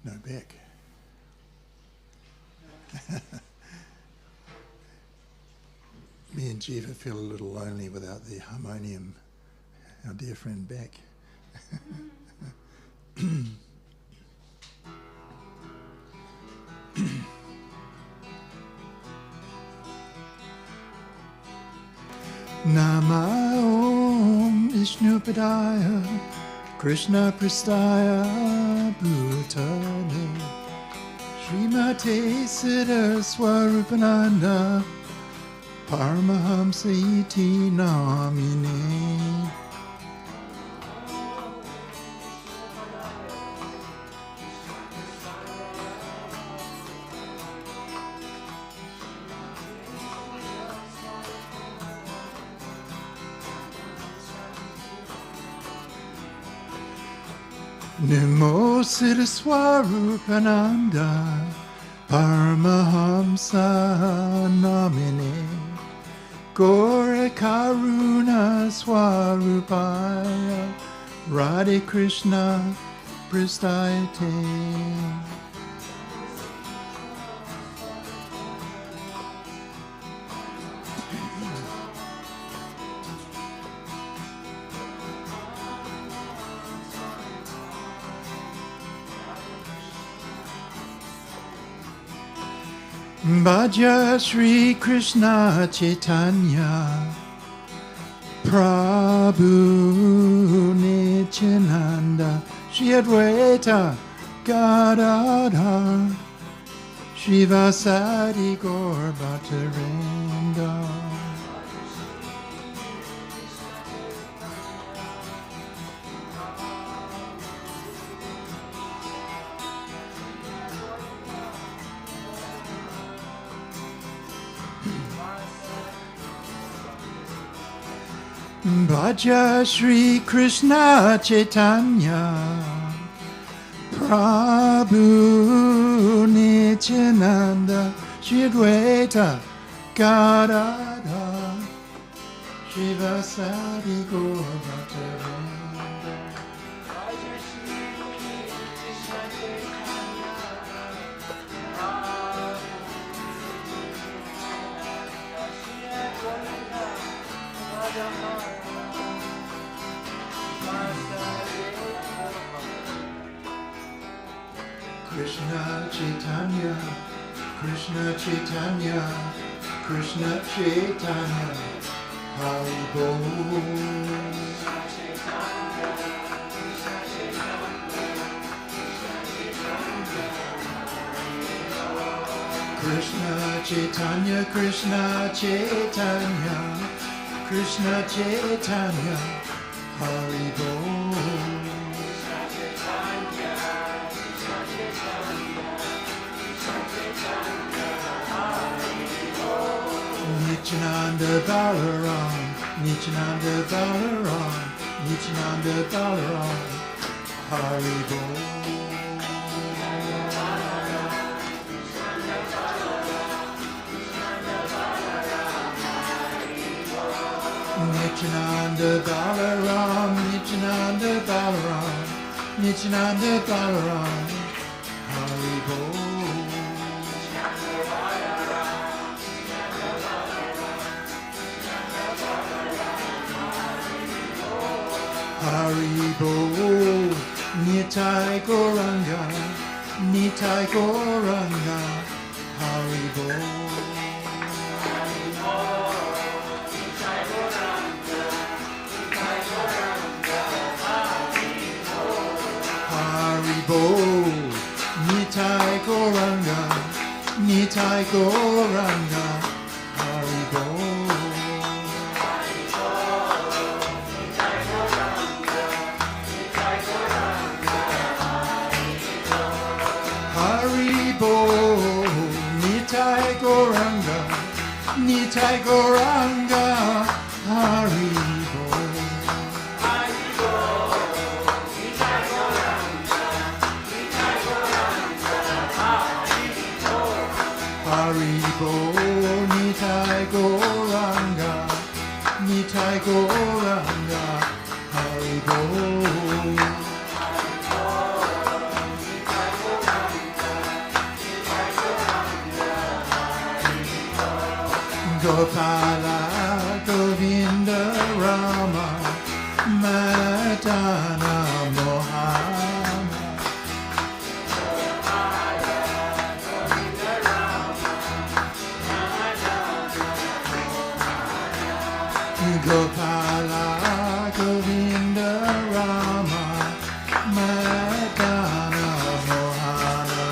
No Beck. Me and Jiva feel a little lonely without the harmonium, our dear friend Beck. Nama Om Vishnupadaya Krishna Prastaya Bhutale Srimate Siddha Swarupananda Paramahamsa Iti Namine. Namo Siddha Swarupananda Paramahamsa Namine Gora Karuna Swarupaya Radhe Krishna Prastayate. Bhaja Shri Krishna Chaitanya Prabhu Nityananda Shri Advaita Gadadhar Shivasadi Gaur Bhattacharya. Bhaja Shri Krishna Chaitanya Prabhu Nityananda Shri Advaita Gadadhar Shivasadi Gaura Bhaktavrinda. Krishna Chaitanya, Krishna Chaitanya, Krishna Chaitanya, Hari Bol. Krishna Chaitanya, Krishna Chaitanya, Krishna Chaitanya, Hari Bol. Nityananda Balaram, Nityananda Balaram, Nityananda Balaram, Hari Bol. Nityananda Balaram, Nityananda Balaram, Nityananda Balaram, Hari Bol. Hari Bol, Nitai Gauranga, Nitai Gauranga, Hari Bol. Hari Bol, Nitai Gauranga, Nitai Gauranga, Hari Bol. Hari Bol, Nitai Gauranga, Nitai Gauranga, Hari Bol. Hari Bol, Nitai Gauranga, Nitai Gauranga, Hari Bol. Hari Bol, Nitai Gauranga, Nitai Gauranga, Hari Bol. Gopala, Govinda, Rama, Madana, Mohana. Gopala, Govinda, Rama, Madana, Mohana. Gopala, Govinda, Rama, Madana, Mohana.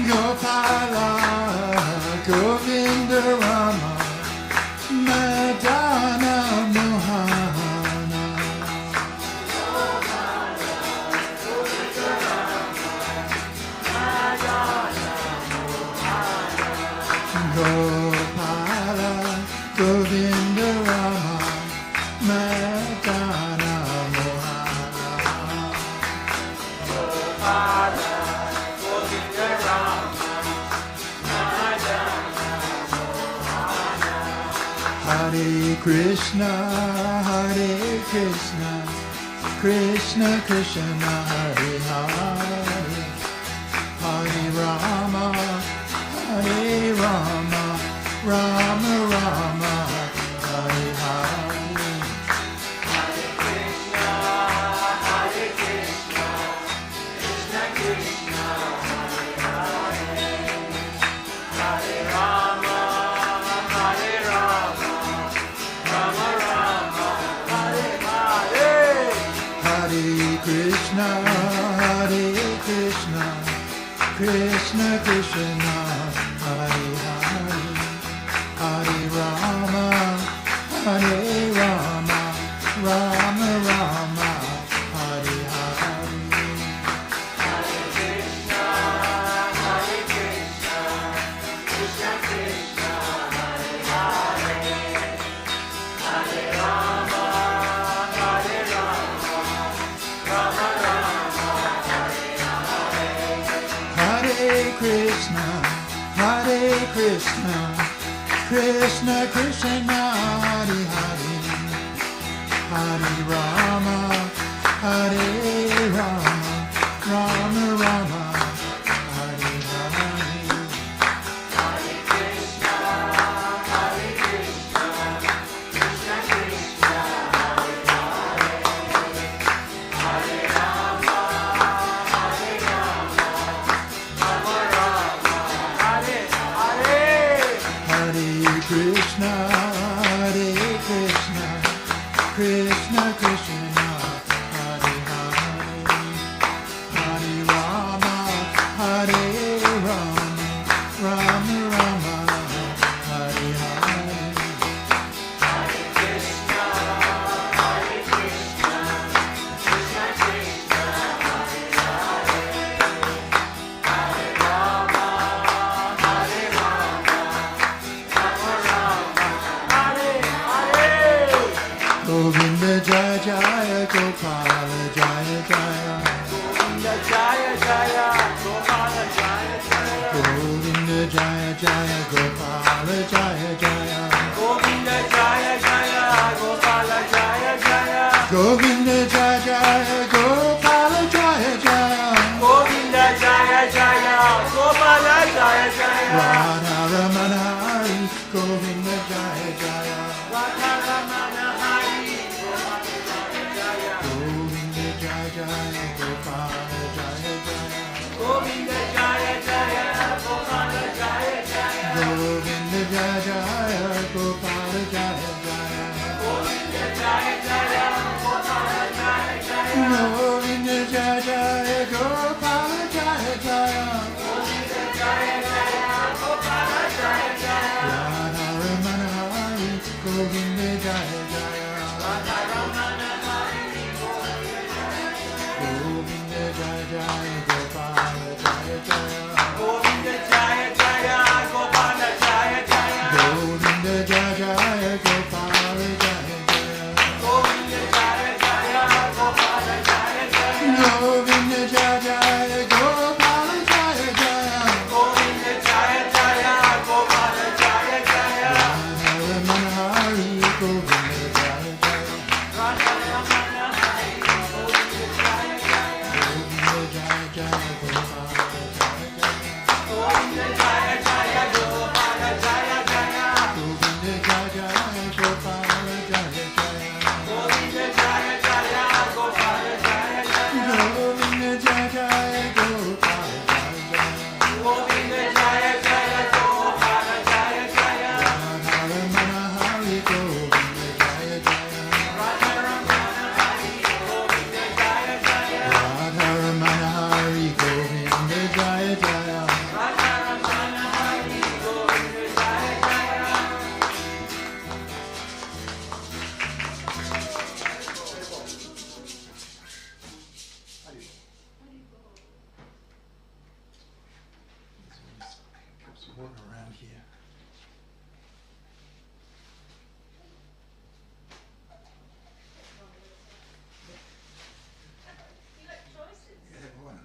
Gopala, Govinda, Rama, Madana, Mohana. Gopala, Govinda, Rama, Madana, Mohana. Gopala, Govinda, Rama, Madana, Mohana. Hare Krishna, Hare Krishna, Krishna Krishna, Hare Hare, Hare Rama, Hare Rama, Rama Rama, Hare Hare. Hare Krishna, Hare Krishna, Krishna Krishna, Hare Hare, Hare Rama, Hare Rama, Rama Rama, Hare Hare. Hare Krishna, Hare Krishna, Krishna Krishna, Hare Hare, Hare Rama, Hare Rama, Rama Rama, Hare Hare. Hare Krishna, Krishna Krishna, Hare Hare, Hare Rama, Hare Rama, Rama Rama, Hare Hare. Hare Krishna, Hare Krishna, Krishna Krishna, Hare Hare, Hare Rama, Hare Rama, Rama Rama, Hare Hare. Hare Krishna, Hare Krishna, Krishna Krishna, Hare Hare, Hare Rama, Hare Rama, Rama Rama, Hare Hare. Hare Krishna, Hare Krishna, Krishna Krishna, Hare Hare, Hare Rama, Hare Rama, Rama Rama, Hare Hare. Govinda Jaya Jaya Gopala Jaya Jaya, Govinda Jaya Jaya, Gopala Jaya Jaya. Govinda Jaya Jaya Gopala Jaya Jaya, Govinda Jaya Jaya, Gopala Jaya Jaya. Govinda Jaya Jaya Gopala Jaya Jaya, Govinda Jaya Jaya, Gopala Jaya Jaya. Radha Ramana Hari, Govinda Jaya Jaya, Radha Ramana Hari, Gopala Jaya Jaya. Govinda Jaya Jaya Gopala Jaya Jaya, Govinda Jaya Jaya, Gopala Jaya Jaya. Govinda Jaya Jaya Gopala Jaya Jaya, Govinda Jaya Jaya, Gopala Jaya Jaya. Govinda Jaya Jaya Gopala Jaya Jaya, Govinda Jaya Jaya, Gopala Jaya Jaya. Radha Ramana Hari, Govinda Jaya Jaya, Radha Ramana Hari, Govinda Jaya Jaya. Govinda Jaya Jaya Gopala Jaya Jaya, Govinda Jaya Jaya, Gopala Jaya Jaya. Govinda Jaya Jaya Gopala Jaya Jaya, Govinda Jaya Jaya, Gopala Jaya Jaya. Govinda Jaya Jaya Gopala Jaya Jaya, Govinda Jaya Jaya, Gopala Jaya Jaya. Radha Ramana Hari, Govinda Jaya Jaya, Radha Ramana Hari, Govinda Jaya Jaya. Govinda Jaya Jaya Gopala Jaya Jaya, Govinda Jaya Jaya, Gopala Jaya Jaya. Govinda Jaya Jaya Gopala Jaya Jaya, Govinda Jaya Jaya, Gopala Jaya Jaya. Govinda Jaya Jaya Gopala Jaya Jaya, Govinda Jaya Jaya, Gopala Jaya Jaya. Radha Ramana Hari, Govinda Jaya Jaya, Radha Ramana Hari, Govinda Jaya Jaya. Radha Ramana Hari, Govinda Jaya Jaya. Radha Ramana Hari, Govinda Jaya Jaya. Grab some water around here. Yeah, why not?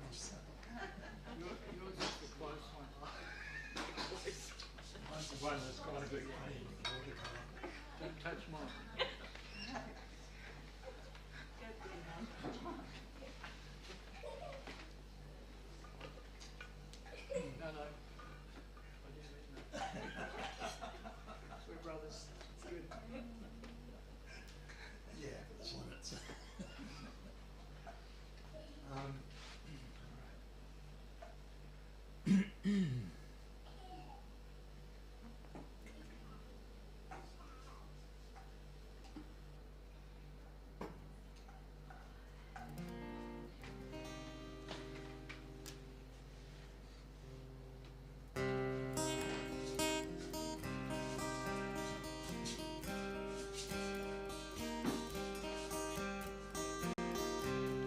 Mine's the one that's got a bit funny water colour. Don't touch mine. No, no. I didn't mean that. We're brothers. It's good. Yeah, but there's limits.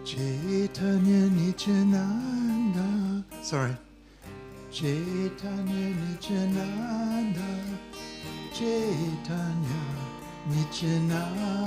Chaitanya Nityananda. Sorry. Chaitanya Nityananda. Chaitanya Nityananda.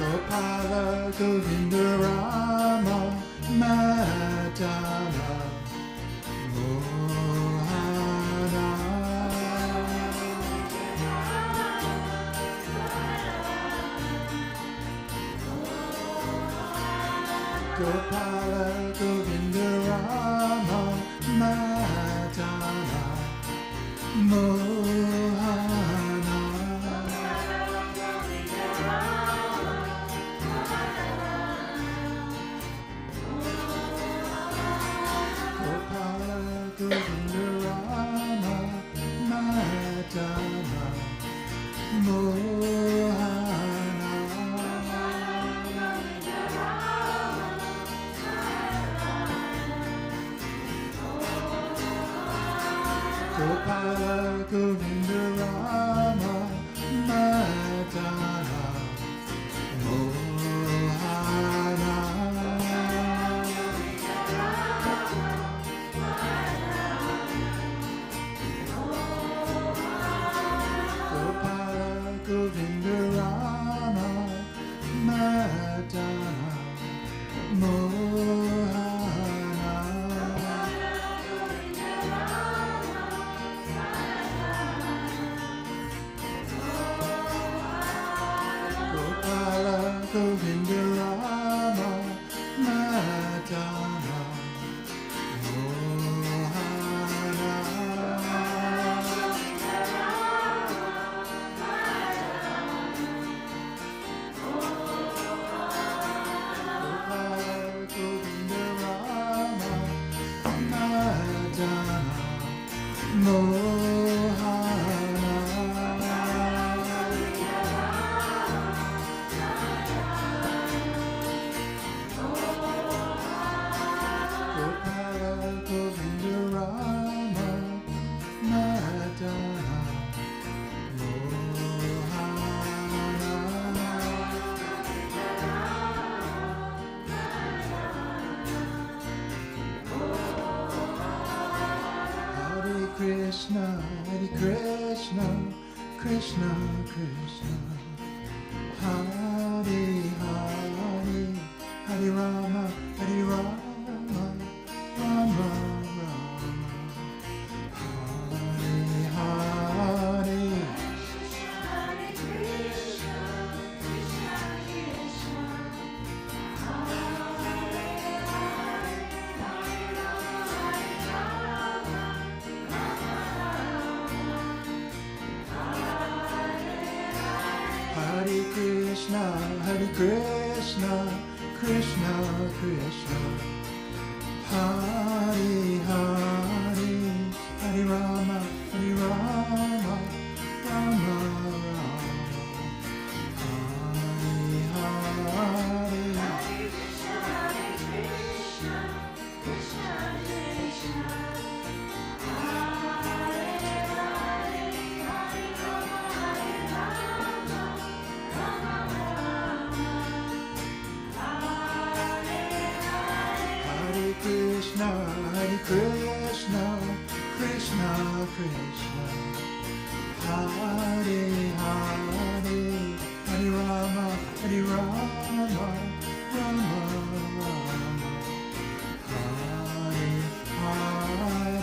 Gopala Govinda Rama Madana Mohana Gopala Govinda Rama Madana Mohana Gopala Govinda Rama Madana Mohana Gopala Govinda Rama Madana Mohana Gopala Govinda Rama Madana Mohana Gopala Govinda Rama Madana Mohana Gopala Govinda Rama Madana Mohana Gopala Govinda Rama Madana Hare Krishna, Hare Krishna, Krishna Krishna, Hare Hare, Hare Rama, Hare Rama, Rama Rama, Hare Hare. Hare Krishna, Hare Krishna, Krishna Krishna, Hare Hare, Hare Rama, Hare Rama, Rama Rama, Hare Hare. Hare Krishna, Hare Krishna, Krishna Krishna, Hare Hare, Hare Rama, Hare Rama, Rama Rama, Hare Hare.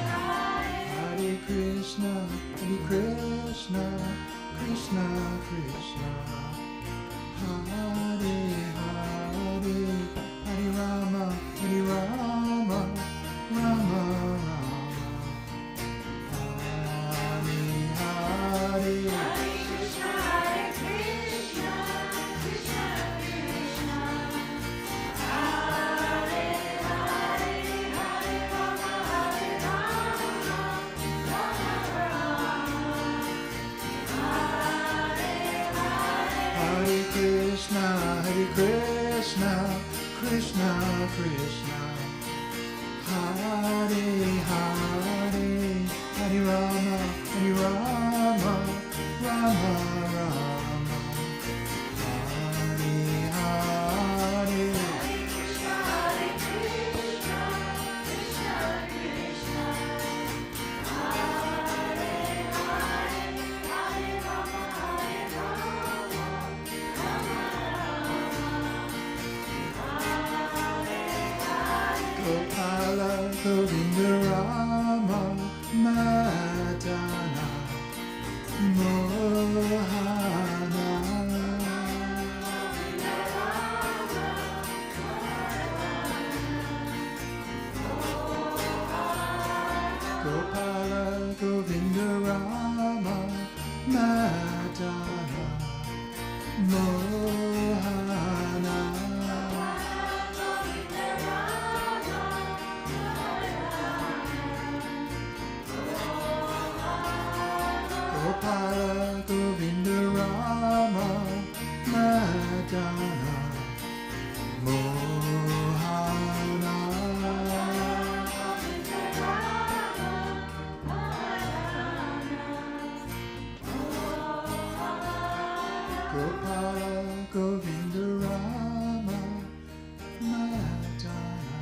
Hare Krishna, Hare Krishna, Krishna Krishna, Hare Hare, Hare Rama, Hare Rama, Rama Rama, Hare Hare. Hare Krishna, Hare Krishna, Krishna Krishna, Hare Hare, Hare Rama, Hare Rama, Rama Rama, Govinda Rama Madana Mohana Gopala Govinda Rama Madana Mohana Gopala Govinda Rama Madana Mohana Gopala Govinda Rama Madana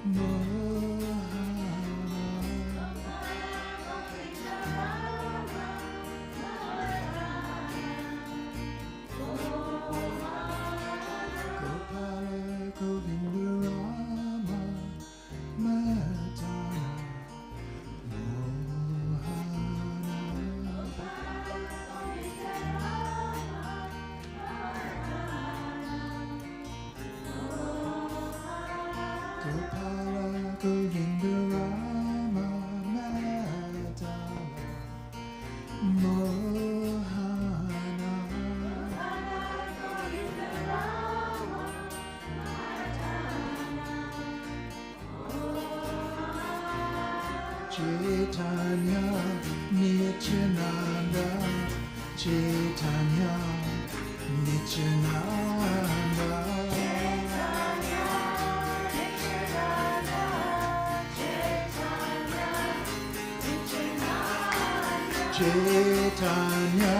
Mohana Gopala Govinda Rama Madana Gopala Govinda Rama Madana Mohana Chaitanya Nityananda Chaitanya Nityananda Chaitanya Nityananda Chaitanya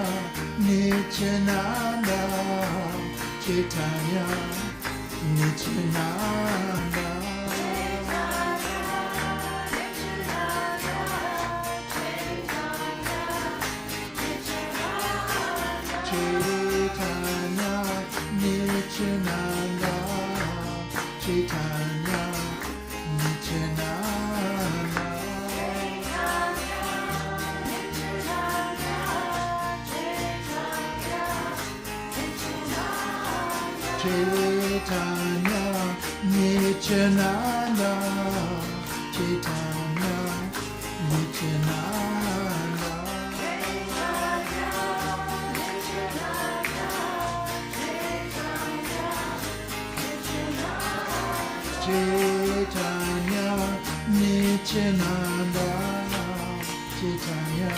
Nityananda Chaitanya Nityananda Chaitanya Nityananda Chaitanya Nityananda Chaitanya Nityananda Chaitanya Nityananda Chaitanya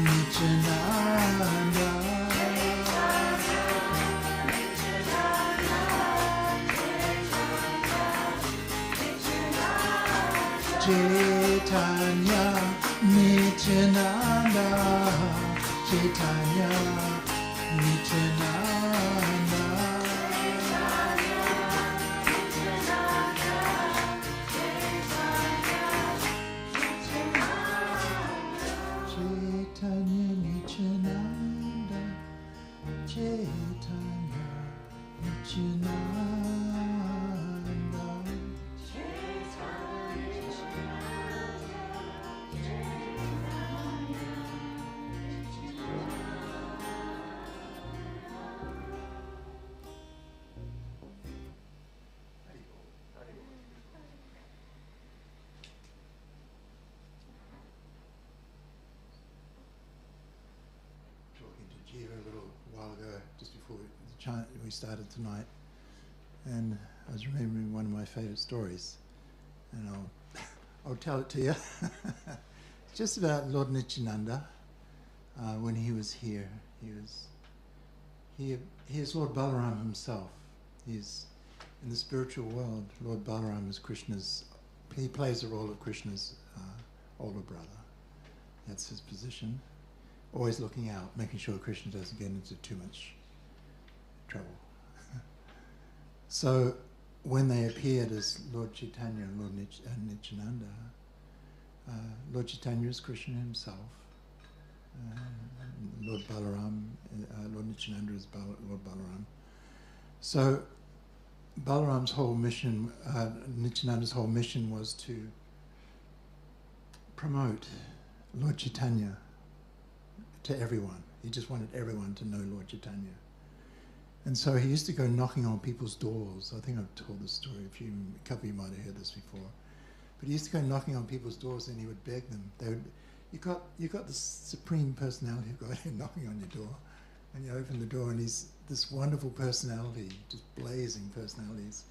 Nityananda Chaitanya Nityananda Chaitanya Nityananda Chaitanya Nityananda Chaitanya Nityananda talking to Jiva a little while ago, just before we started tonight, and I was remembering one of my favourite stories, and I'll tell it to you. It's just about Lord Nityananda. When he was here, he is Lord Balaram himself. He's in the spiritual world. Lord Balaram is Krishna's. He plays the role of Krishna's older brother. That's his position. Always looking out, making sure Krishna doesn't get into too much trouble. So when they appeared as Lord Chaitanya and Lord Nityananda, Lord Chaitanya is Krishna himself. Lord Balaram, Lord Nityananda is Lord Balaram. So Balaram's whole mission, Nityananda's whole mission was to promote Lord Chaitanya to everyone. He just wanted everyone to know Lord Chaitanya. And so he used to go knocking on people's doors. I think I've told this story, a couple of you might have heard this before. But he used to go knocking on people's doors and he would beg them. You got this supreme personality who got in knocking on your door, and you open the door and he's this wonderful personality, just blazing personalities,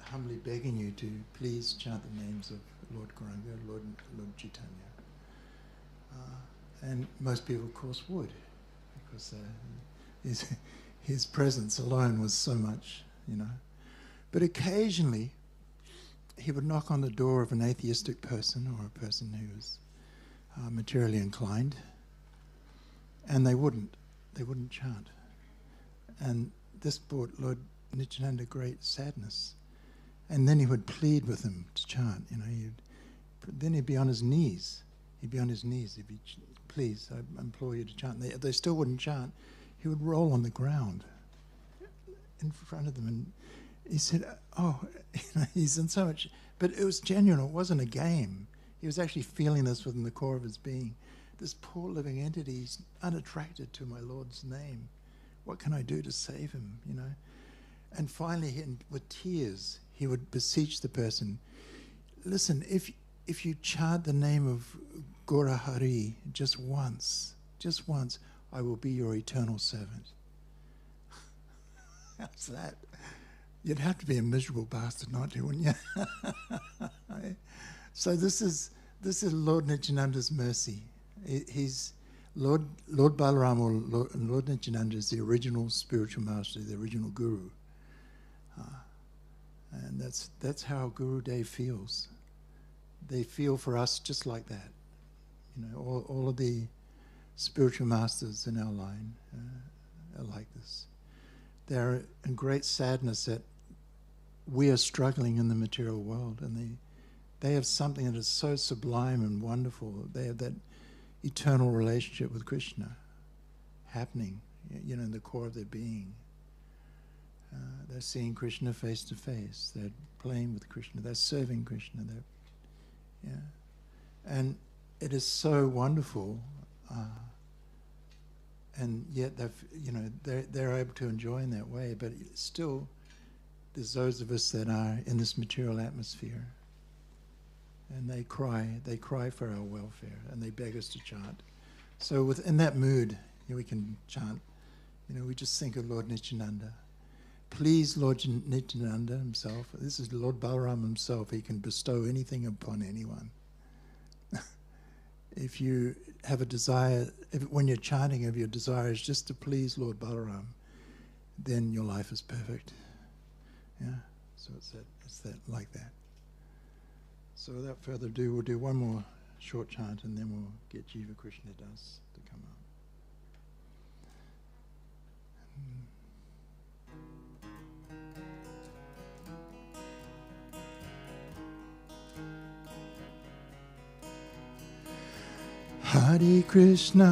humbly begging you to please chant the names of Lord Gauranga, Lord Chaitanya. And most people, of course, would, because his presence alone was so much, you know. But occasionally, he would knock on the door of an atheistic person or a person who was materially inclined, and they wouldn't chant. And this brought Lord Nityananda great sadness. And then he would plead with them to chant, you know. Then he'd be on his knees. He'd be, please, I implore you to chant. They still wouldn't chant. He would roll on the ground in front of them, and he said, oh, he's in so much. But it was genuine. It wasn't a game. He was actually feeling this within the core of his being. This poor living entity is unattracted to my Lord's name. What can I do to save him, you know? And finally, with tears, he would beseech the person, listen, if you chant the name of Gaura Hari just once, I will be your eternal servant. How's that? You'd have to be a miserable bastard not to, wouldn't you? So this is Lord Nityananda's mercy. He's Lord Balaram or Lord Nityananda is the original spiritual master, the original guru. And that's how Guru Day feels. They feel for us just like that. You know, all of the spiritual masters in our line are like this. They're in great sadness that we are struggling in the material world, and they have something that is so sublime and wonderful. They have that eternal relationship with Krishna happening, you know, in the core of their being. They're seeing Krishna face to face. They're playing with Krishna. They're serving Krishna. And it is so wonderful, and yet they're able to enjoy in that way. But still, there's those of us that are in this material atmosphere, and they cry for our welfare, and they beg us to chant. So within that mood, we can chant. You know, we just think of Lord Nityananda. Please, Lord Nityananda himself, this is Lord Balaram himself, he can bestow anything upon anyone. If you have a desire, when you're chanting, if your desire is just to please Lord Balaram, then your life is perfect. Yeah, so it's that like that. So without further ado, we'll do one more short chant, and then we'll get Jiva Krishna Das to come up. Hare Krishna,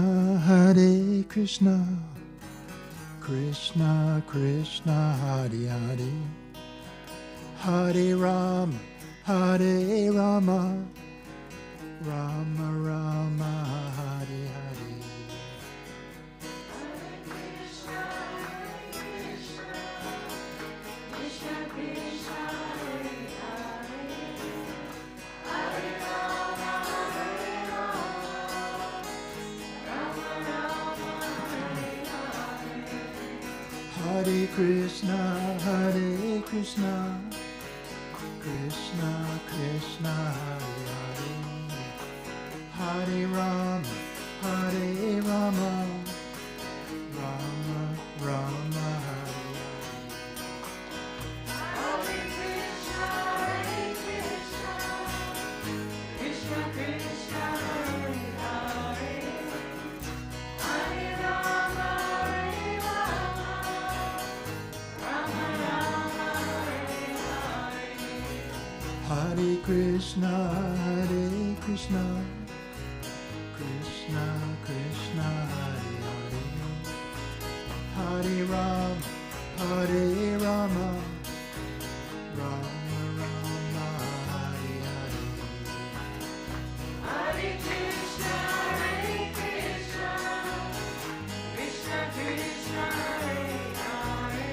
Krishna Krishna, Hare Hare, Hare Rama, Hare Rama, Rama Rama, Hare Hare. Hare Krishna, Krishna Krishna, Hare Hare, Hare Rama, Hare Rama, Rama Rama, Hare Hare. Hare Krishna, Krishna Krishna, Hare Hare, Hare Rama, Hare Rama, Hare Krishna, Krishna Krishna, Hare Hare, Hare Rama, Hare Rama, Rama Rama, Hare Hare. Hare Krishna, Krishna Krishna, Hare Hare,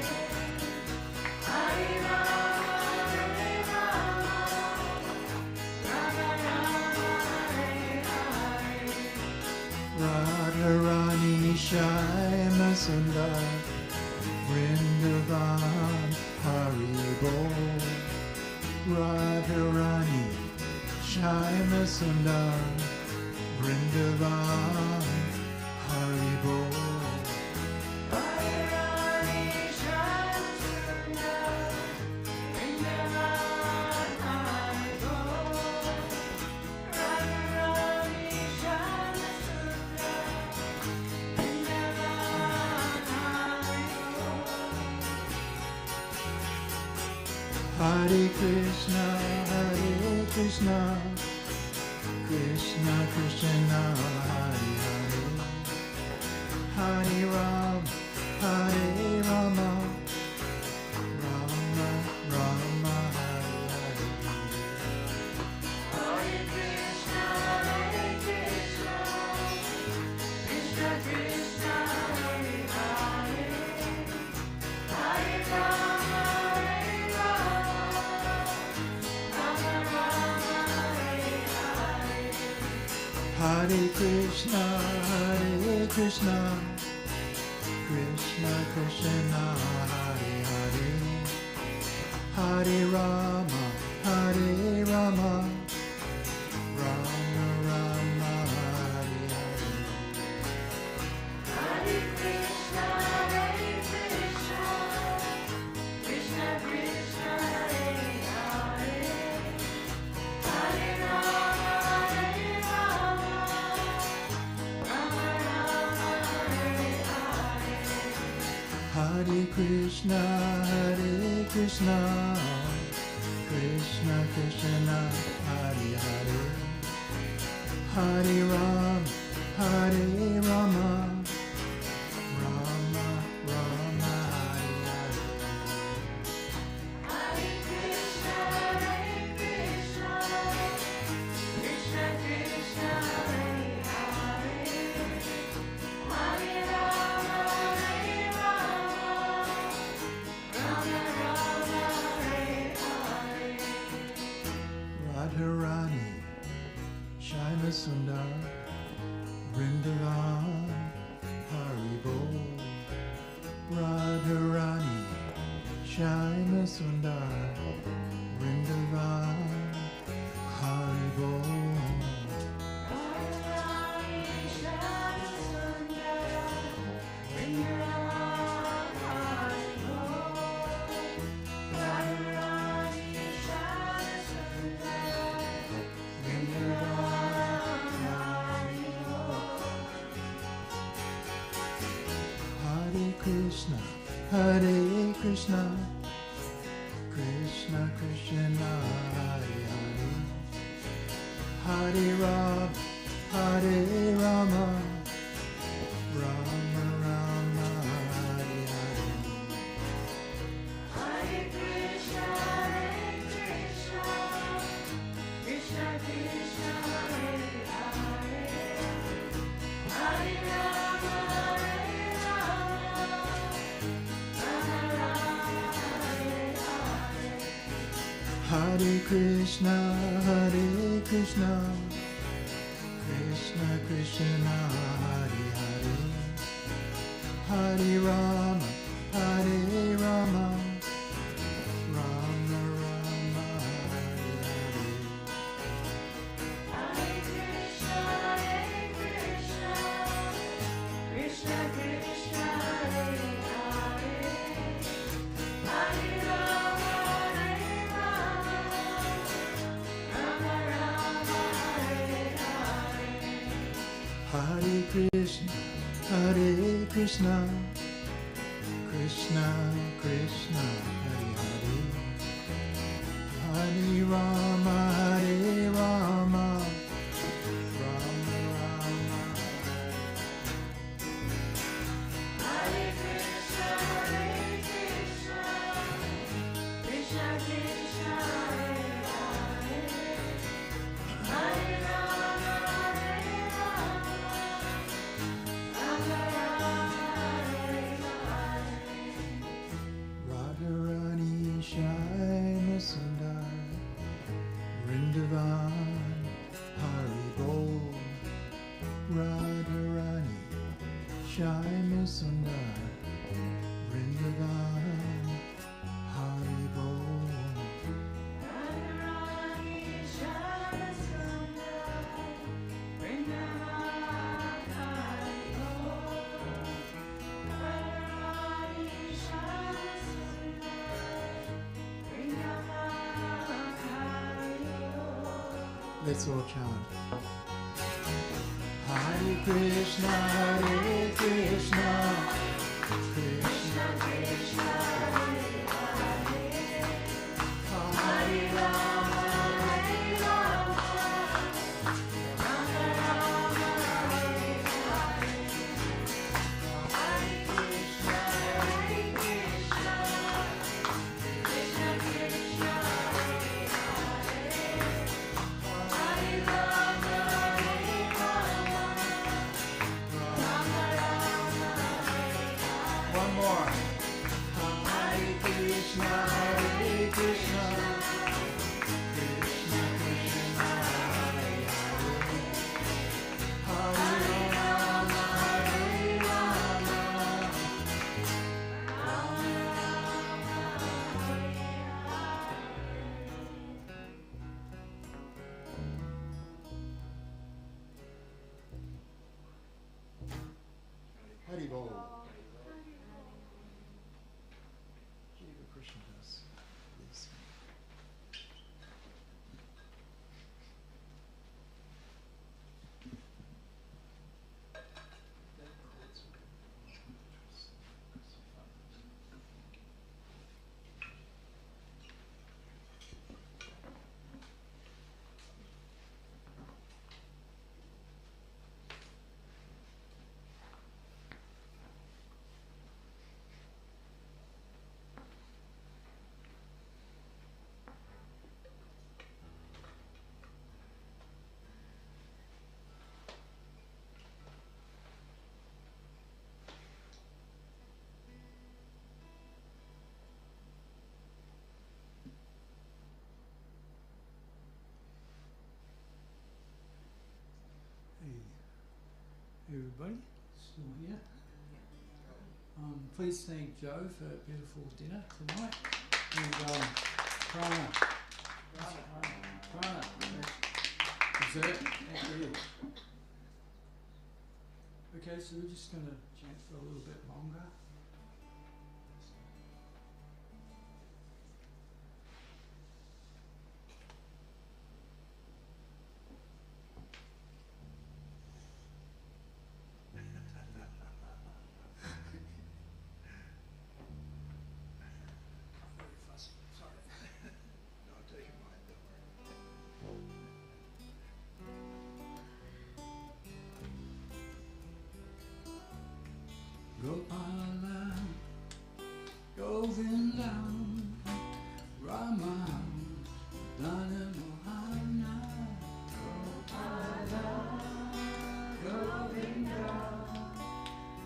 Hare Rama, Rama Rama, Hare Hare. Radharani Shyama Sundar Vrindavan Hari Bol. Radharani Shyama Sundar Vrindavan Hari Bol. Radharani Shyama Sundar Vrindavan Hari Bol. Radharani Shyama Sundar Vrindavan Hari Bol. Hare Krishna, Krishna Krishna, Hare Hare, Hare Rama, Hare Rama, Rama Rama, Hare Hare. Hare Krishna, Krishna Krishna, Hare Hare, Hare Rama, Rama Rama, Hare Hare. Hare Krishna, Krishna Krishna, Hare Hare, Hare Rama, Hare Rama, Rama Rama, Hare Hare. Hare Krishna, Krishna Krishna, Hare Hare, Hare Rama, Rama Rama, Hare Hare. Hare Krishna, Krishna Krishna, Hare Hare, Hare Rama, Hare Rama, Rama Rama, Hare Hare. Hare Krishna, Krishna Krishna, Hare Hare, Hare Rama, Rama Rama, Hare Hare. Radharani Shyama Sundar Vrindavan Hari Bol. Radharani Shyama Sundar Vrindavan Hari Bol. Hare Krishna, Krishna Krishna, Hare Hare, Hare Rama, Hare Rama, Rama Rama, Hare Hare. Hare Krishna, Krishna Krishna, Hare Hare, Hare Rama, Rama Rama, Hare Hare. Hare Krishna, Krishna Krishna, Hare Hare, Hare Rama, Hare Rama, Rama Rama, Hare Hare. Hare Krishna, Krishna Krishna, Hare Hare, Hare Rama, Rama Rama, Hare Hare. Hare Krishna, Krishna Krishna, Hare Hare, Hare Rama, Rama Rama. Hare Krishna, Krishna Krishna, Let's all chant. Hare Krishna, Hare Krishna, Krishna Krishna, Hare Hare, Hare Rama, Hare Rama, Rama Rama, Hare Hare, Hare Krishna, Hare Krishna, Krishna Krishna, Hare Hare, Hare Rama, Hare Rama, Rama Rama, Hare Hare. One more. Hare Krishna, Hare Krishna, Krishna Krishna, Hare Hare, Hare Rama, Hare Rama, Rama Rama, Hare Hare. Hari Bol. Jiva Krishna Das, please. Hey, everybody, still here. Please thank Joe for a beautiful dinner tonight. And Prana. Dessert. Thank you. Okay, so we're just going to chant for a little bit longer. Gokula, Govinda, Rama, Dana Mohana. Gokula, Govinda,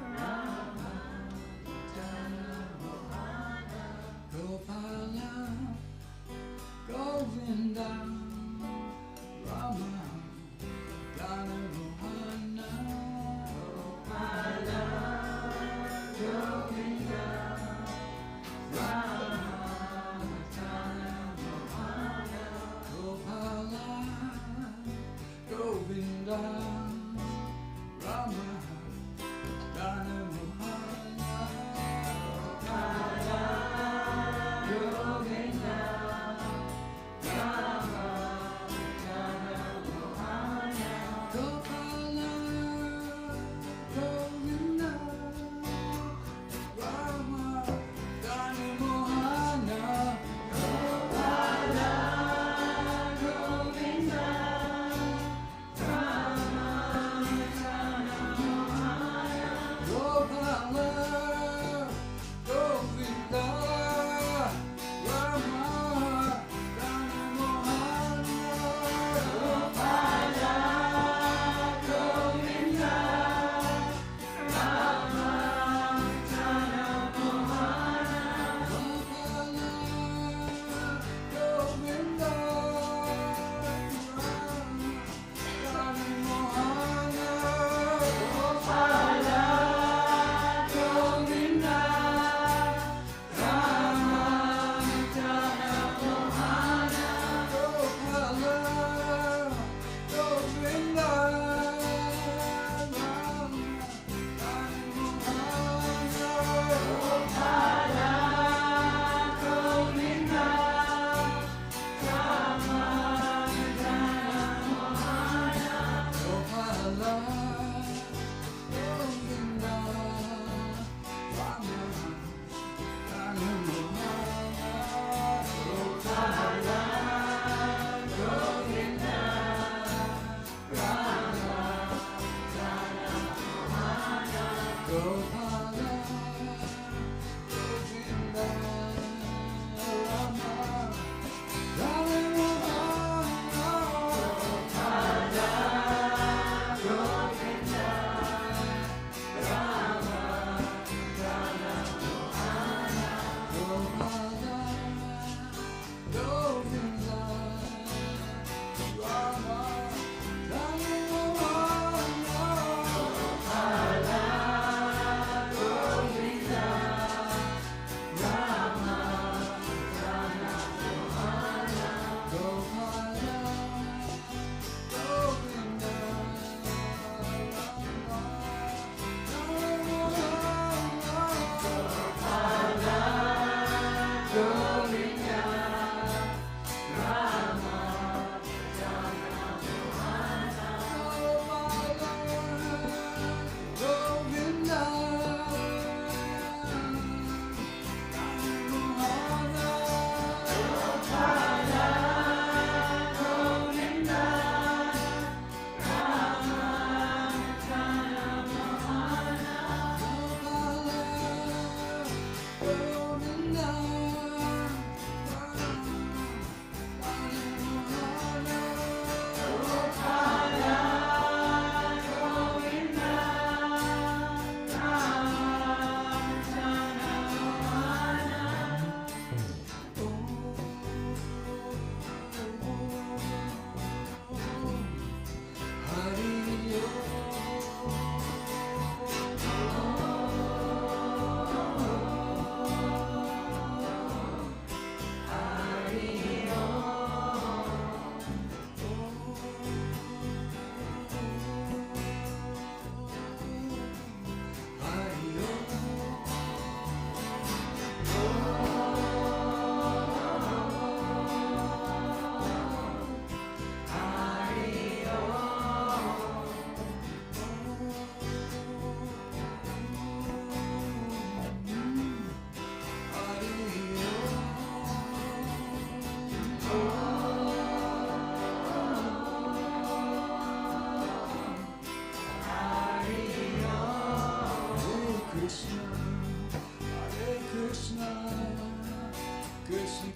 Rama, Dana Mohana. Gopala, Govinda, Rama, Dana Mohana. Gopala, Govinda, Rama, Dana Mohana. Gopala, Govinda, Rama, Dana Mohana. Gopala, Govinda, Rama, Dana Mohana. Gopala, Govinda, Rama,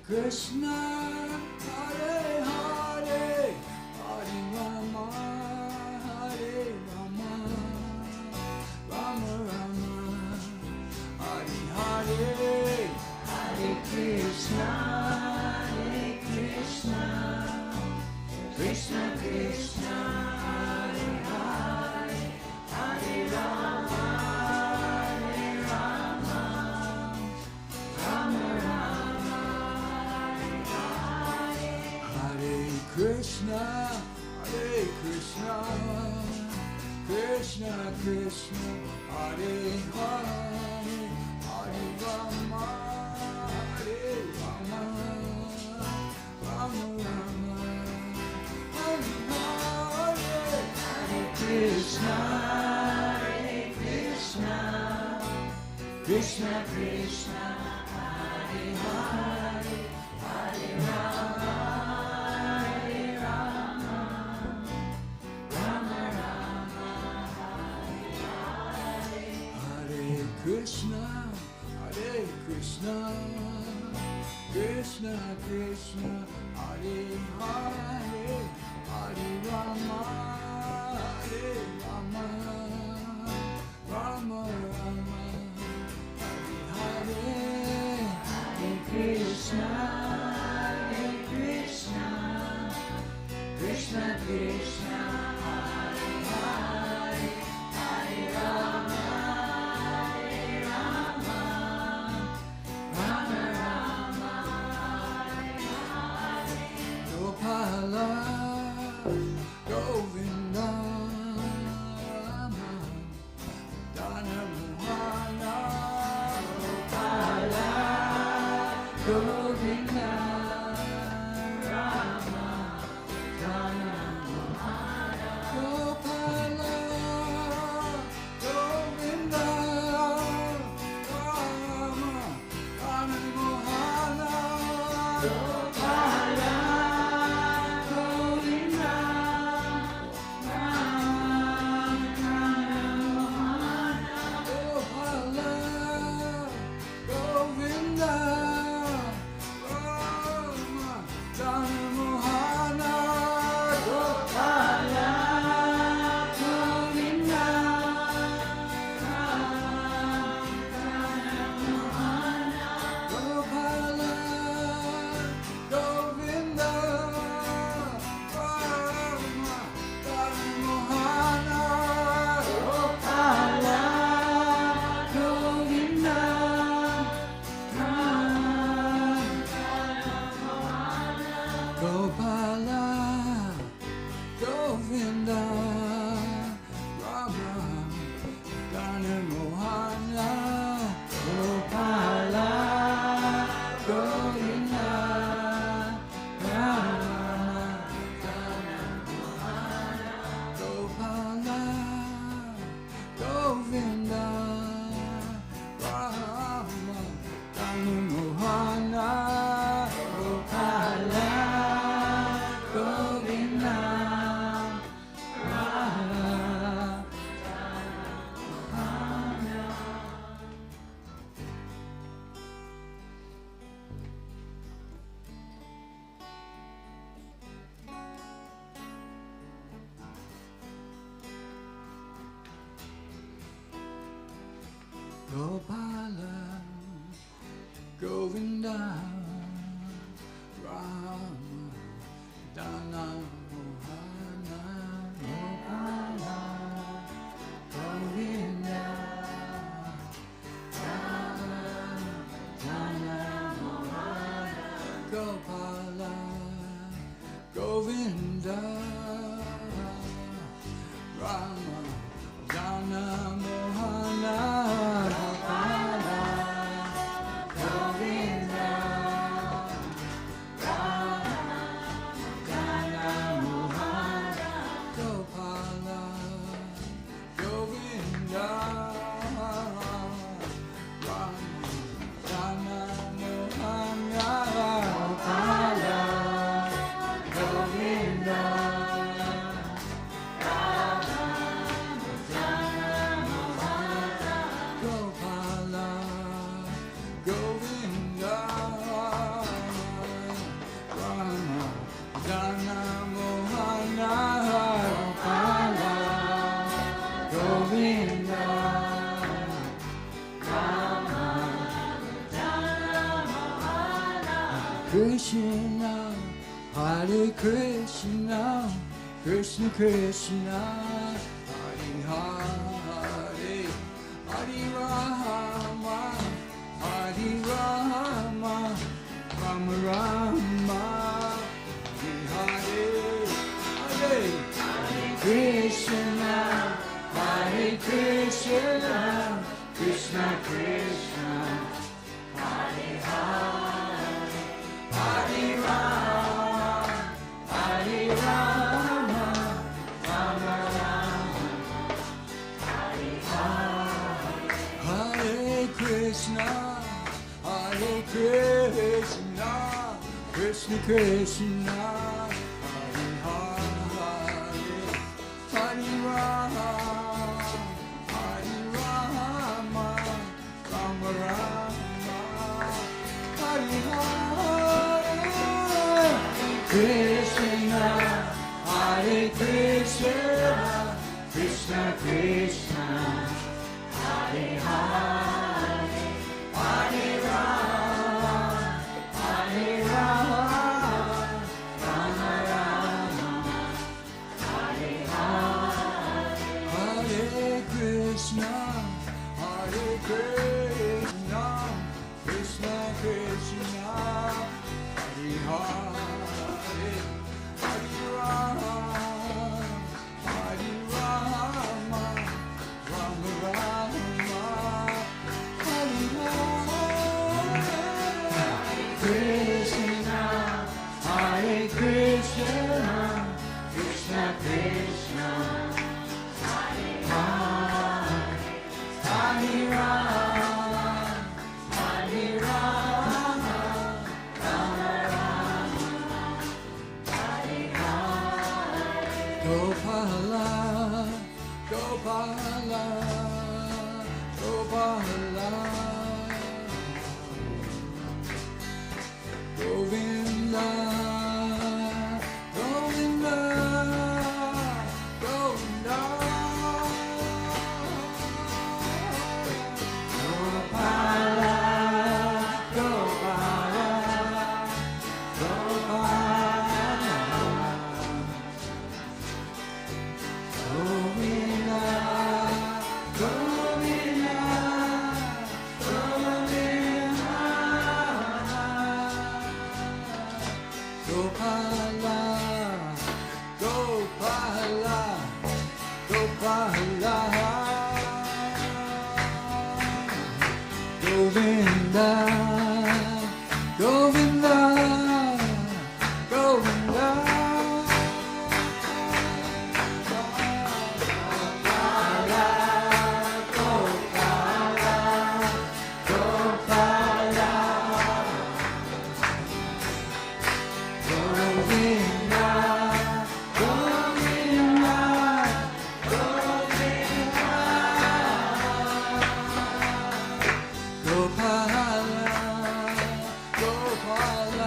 Krishna, Hare Hare, Hare Rama, Hare Rama, Rama Rama, Hare Hare, Hare Krishna, Krishna Krishna, Hare Hare, Hare Rama, Rama Rama, Hare Krishna, Hare Krishna, Krishna Krishna, Hare Hare, Hare Rama, Hare Rama, Rama Rama, Hare Hare, Hare Krishna, Krishna Krishna, Hare Hare, Hare Rama, Rama Rama, Hare Krishna, Hare Krishna, Krishna Krishna, Hare Hare, Hare Rama, Hare Rama, Rama Rama, Hare Hare, Hare Krishna, Krishna Krishna, Hare Hare, Hare Rama, Rama Rama, Gopala, Govinda, Rama, Dana Mohana, Gopala, Govinda, Rama, Dana Mohana, Gopala, Govinda, Rama, Dana Mohana, Gopala, Govinda, Gopala, Govinda, Rama, Dana, Mohana, Gopala, Govinda, Rama, Dana, Mohana, Gopala, Govinda, Rama, Dana, Mohana, Gopala, Govinda, Rama, Dana, Mohana, Gopala, Govinda, Rama, Dana, Mohana, Gopala. Krishna, Hare Krishna, Krishna Krishna, Hare Hare, Hare Rama, Hare Rama, Rama Rama, Hare Hare, Hare Krishna, Hare Krishna, Krishna Krishna, Hare Hare, Hare Rama, Hare Rama, Rama Rama, Hare Hare, Hare Krishna, Hare Krishna, Krishna Krishna, Hare Hare, Hare Rama, Hare Rama, Rama Rama, Hare Hare, Krishna, Hare Krishna, Krishna Krishna, Hare Hare, Hare Rama, Hare Rama, Rama Rama, Hare Hare, Hare Krishna, Hare Krishna, Krishna Krishna, Hare Hare, Hare Rama, Hare Rama, Rama Rama, Hare Hare, Krishna, Hare Krishna, Krishna Krishna, Hare Hare, Hare Rama, Hare Rama, Rama Rama, Hare Hare, Gopala, Gopala, Gopala, Govinda, Govinda, Govinda, Gopala, Gopala, Gopala, Govinda, Govinda, Govinda, Gopala, Gopala, Gopala, Govinda, Govinda, Govinda, Gopala, Gopala, Gopala, Govinda, Govinda, Govinda, Gopala, Gopala,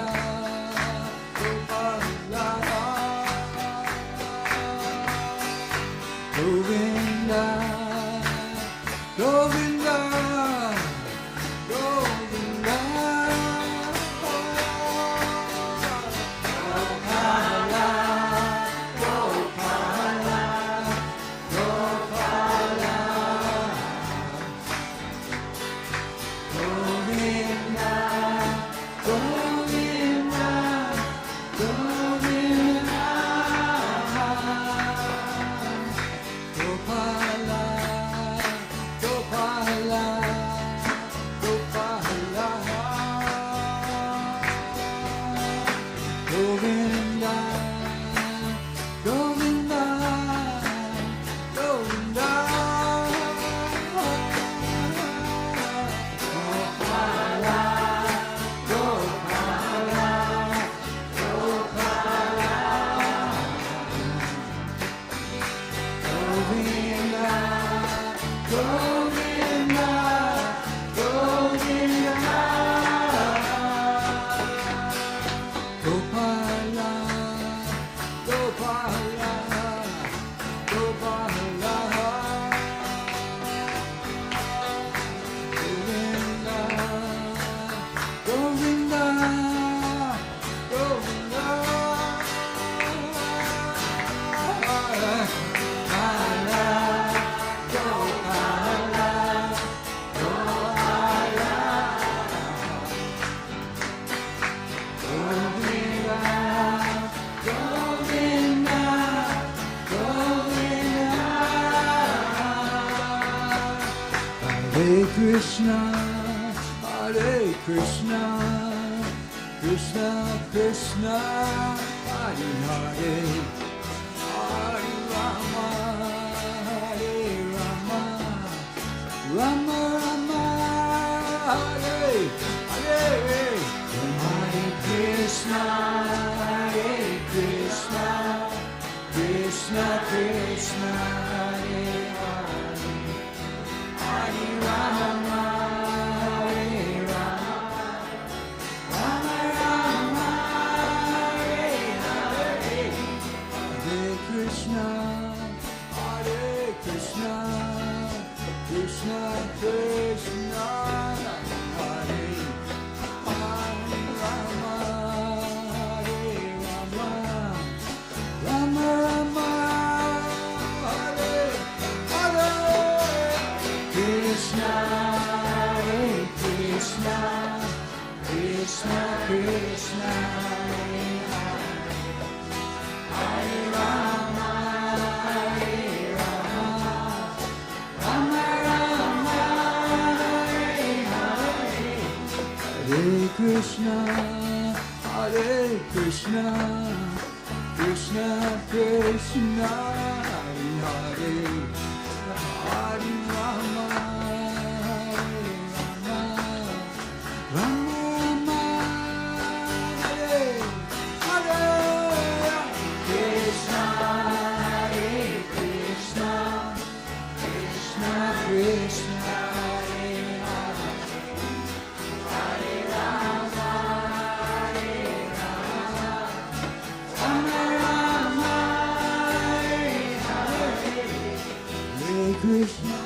Hare Krishna, Krishna Krishna, Hare Hare, Hare Rama, Hare Rama, Rama Rama, Hare Hare, Hare Krishna, Hare Krishna, Krishna Krishna, Hare Hare, Hare Rama, Hare Rama, Rama Rama, Hare Hare, Hare Krishna, Hare Krishna, Krishna Krishna, Hare Hare, Rama, Hare Rama, Rama Rama, Hare Hare, Krishna, Hare Krishna, Krishna Krishna, Hare Rama, Hare Rama, Rama Rama, Hare Hare, Hare Krishna, Hare Krishna, Krishna Krishna, Hare Hare, Hare Rama, Hare Rama, Rama Rama, Hare Hare, Krishna, Hare Krishna, Krishna Krishna, Hare Hare, Hare Rama, Hare Rama, Rama Rama, Hare Hare, Hare Krishna,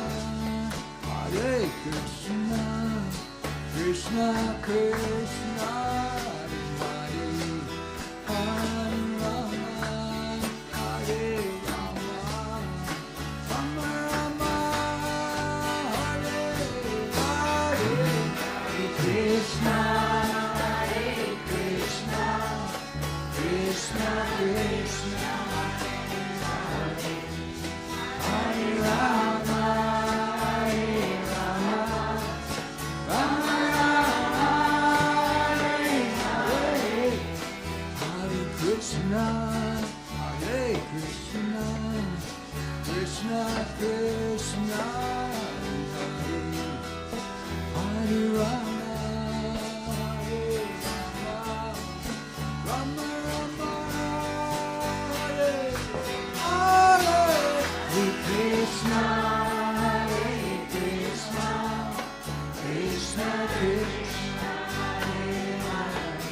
Hare Krishna, Krishna Krishna, Hare Hare, Hare Rama, Rama Rama, Hare Hare, Hare Krishna, Hare Krishna, Krishna Krishna, Hare Rama, Hare Rama, Rama Rama, Hare Hare, Hare Krishna, Hare Krishna, Krishna Krishna, Hare Hare, Hare Rama, Hare Rama, Rama Rama, Hare Hare, Hare Krishna, Hare Krishna, Krishna Krishna, Hare Hare,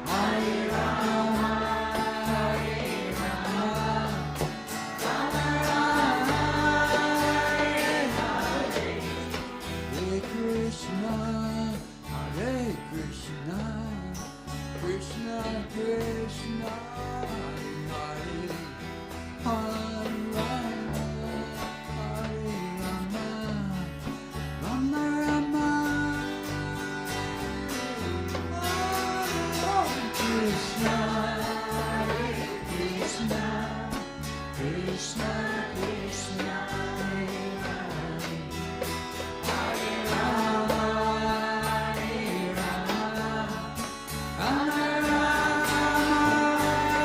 Hare Rama, Hare Rama, Rama Rama, Hare Hare, Hare Krishna, Hare Krishna, Krishna Krishna, Hare Hare, Hare Rama, Hare Rama, Rama Rama, Hare Krishna, Hare Krishna, Krishna Krishna, Hare Hare, Hare Rama, Hare Rama, Rama Rama,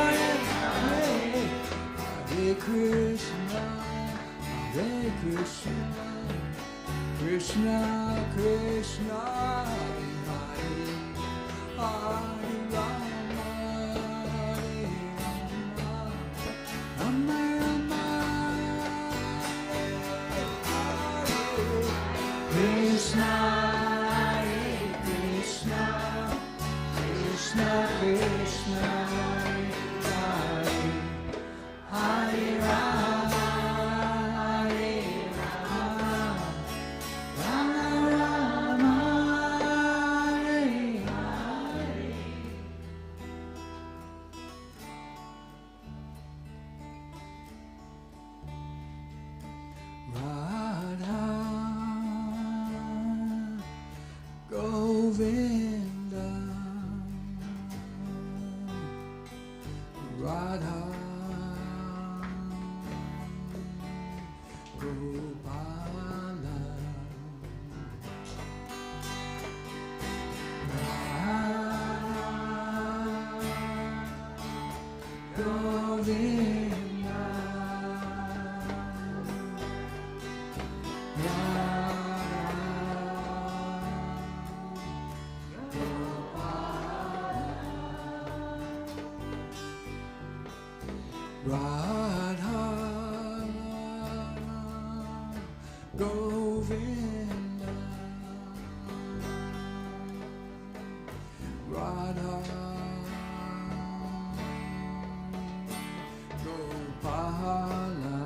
Hare Hare, Hare Krishna, Hare Krishna, Krishna Krishna, Hare Hare, Hare Rama, Hare Rama, Rama Rama, Hare Krishna, Hare Krishna, Krishna Krishna, Hare Hare, Hare Rama, Hare Rama, Rama Rama, Hare Hare. Radha Govinda, Radha Gopala, Radha Govinda Radha Gopala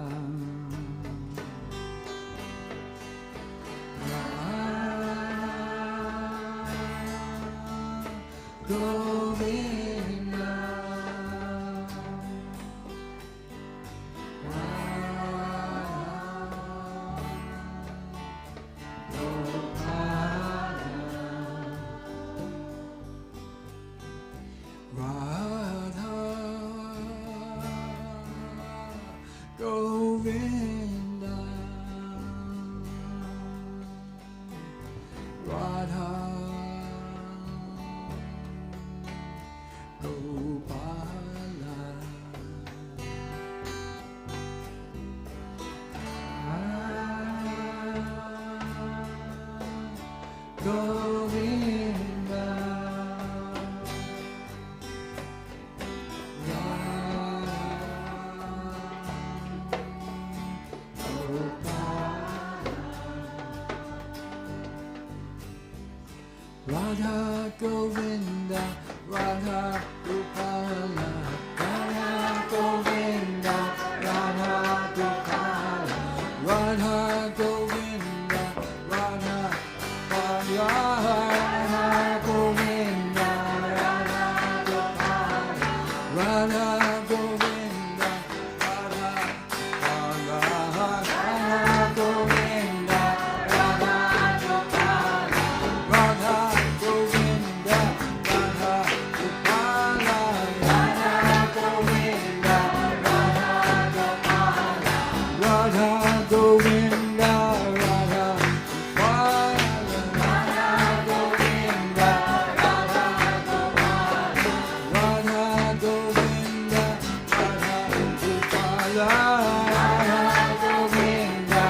Radha Govinda Govinda Radha Gopala Govinda Radha Govinda, Radha Gopala, Radha Govinda, Radha Gopala, Radha Govinda, Radha Gopala, Radha Govinda, Radha Gopala, Radha Govinda, Radha Gopala, Radha Govinda, Radha Gopala, Radha Govinda, Radha Gopala, Radha Govinda, Radha Gopala, Radha Govinda, Radha Gopala, Radha Govinda,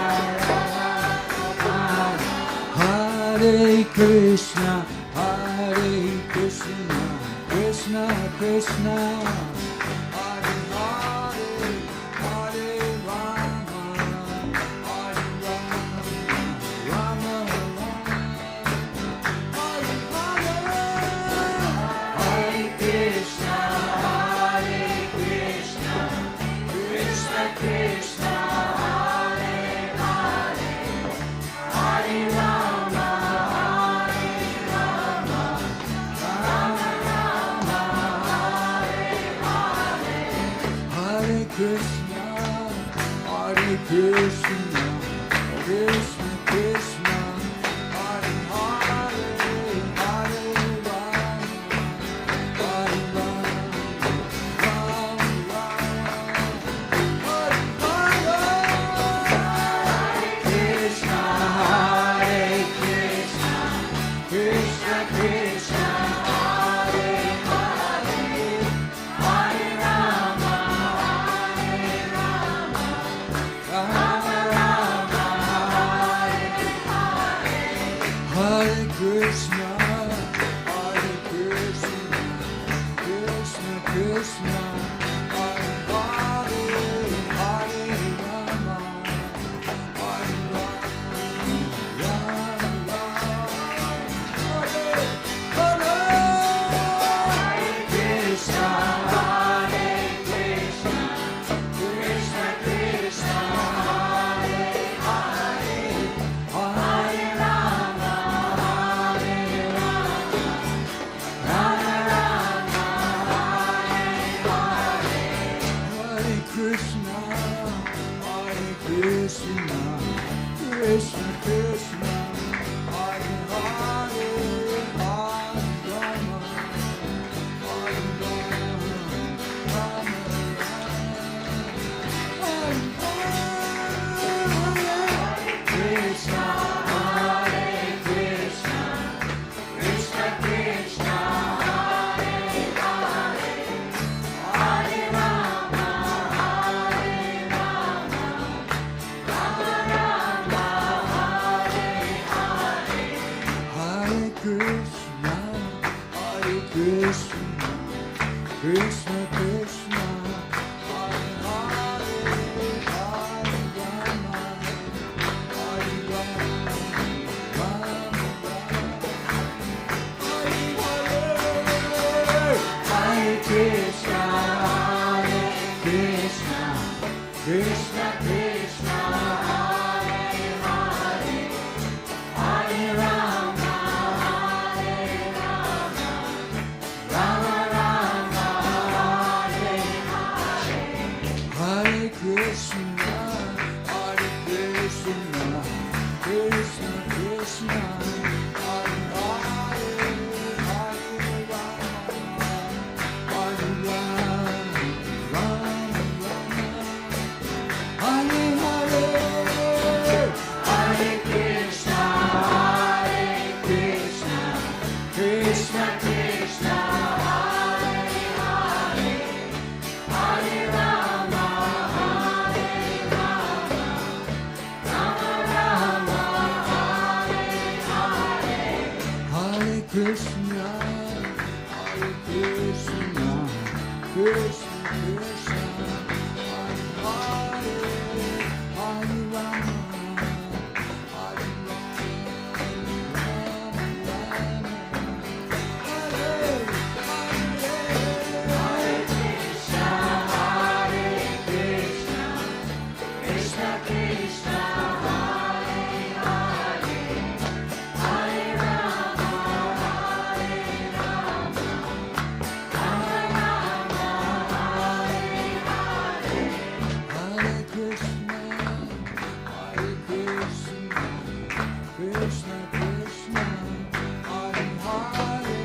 Radha Gopala. Hare Krishna, Hare Krishna, Krishna Krishna, Hare Hare, Hare Rama, Hare Rama, Rama Rama, Hare Hare, Hare Krishna, Hare Krishna, Krishna Krishna, Hare Hare, Hare Rama, Hare Rama, Rama Rama, Hare Hare, Hare Krishna, Hare Krishna, Krishna Krishna, Hare Hare, Hare Rama, Hare Rama, Rama Rama, Hare Krishna, Hare Krishna, Krishna Krishna, Hare Hare, Hare Rama, Hare Rama, Rama Rama, Hare Krishna, Hare Krishna, Krishna Krishna, Hare Hare, Hare Rama, Hare Rama, Rama Rama, Hare Krishna, Hare Krishna, Krishna Krishna, Hare Hare, Hare Rama, Hare Rama, Rama Rama, Hare Krishna, Hare Krishna, Krishna Krishna, Hare Hare, Hare Rama, Hare Rama, Rama Rama, Hare Krishna, Krishna Krishna, Hare Hare, Hare Rama, Hare Rama, Rama Rama, Hare Hare. Hare Krishna, Krishna Krishna, Hare Hare, Hare Rama, Hare Rama, Hare Hare, Hare Krishna, Krishna Krishna, Hare Hare, Hare Rama, Hare Rama, Rama Rama, Hare Hare. Hare Krishna, Krishna Krishna, Hare Hare,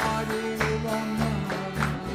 Hare Rama, Hare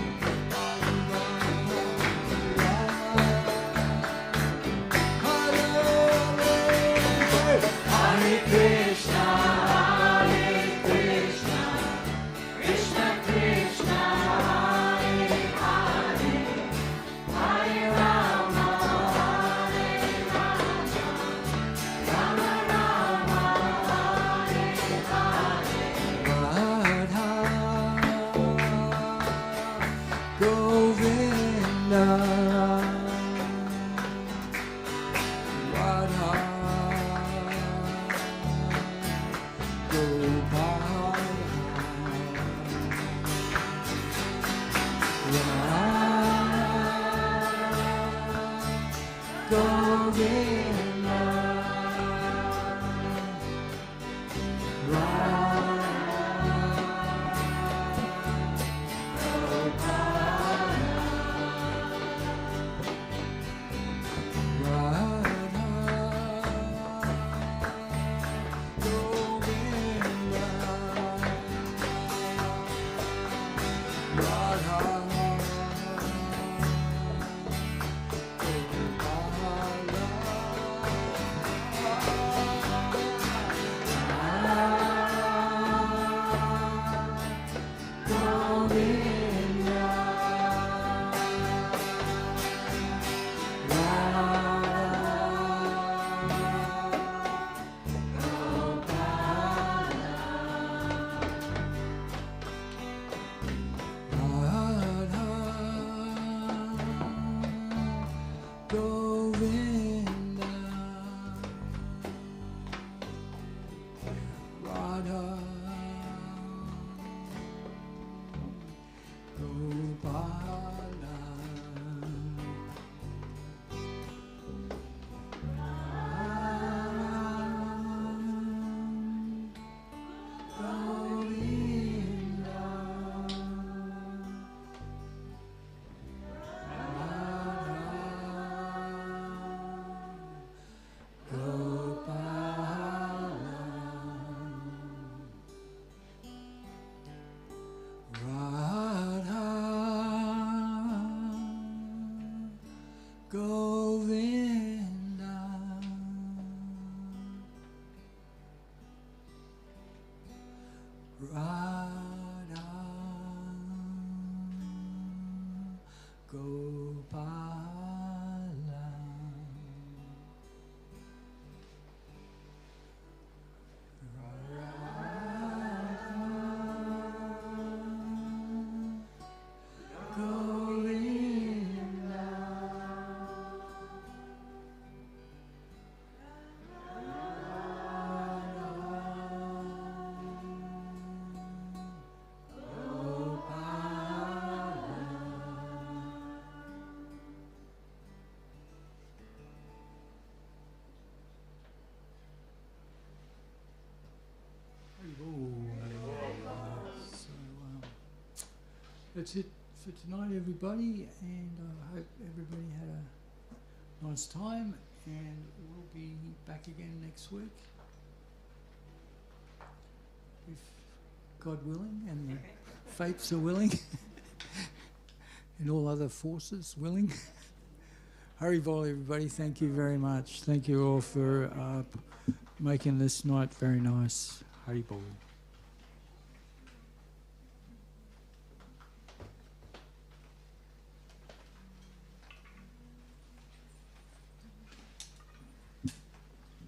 that's it for tonight, everybody, and I hope everybody had a nice time, and we'll be back again next week, if God willing and the fates are willing, and all other forces willing. Hari Bol, everybody. Thank you very much. Thank you all for making this night very nice. Hari Bol.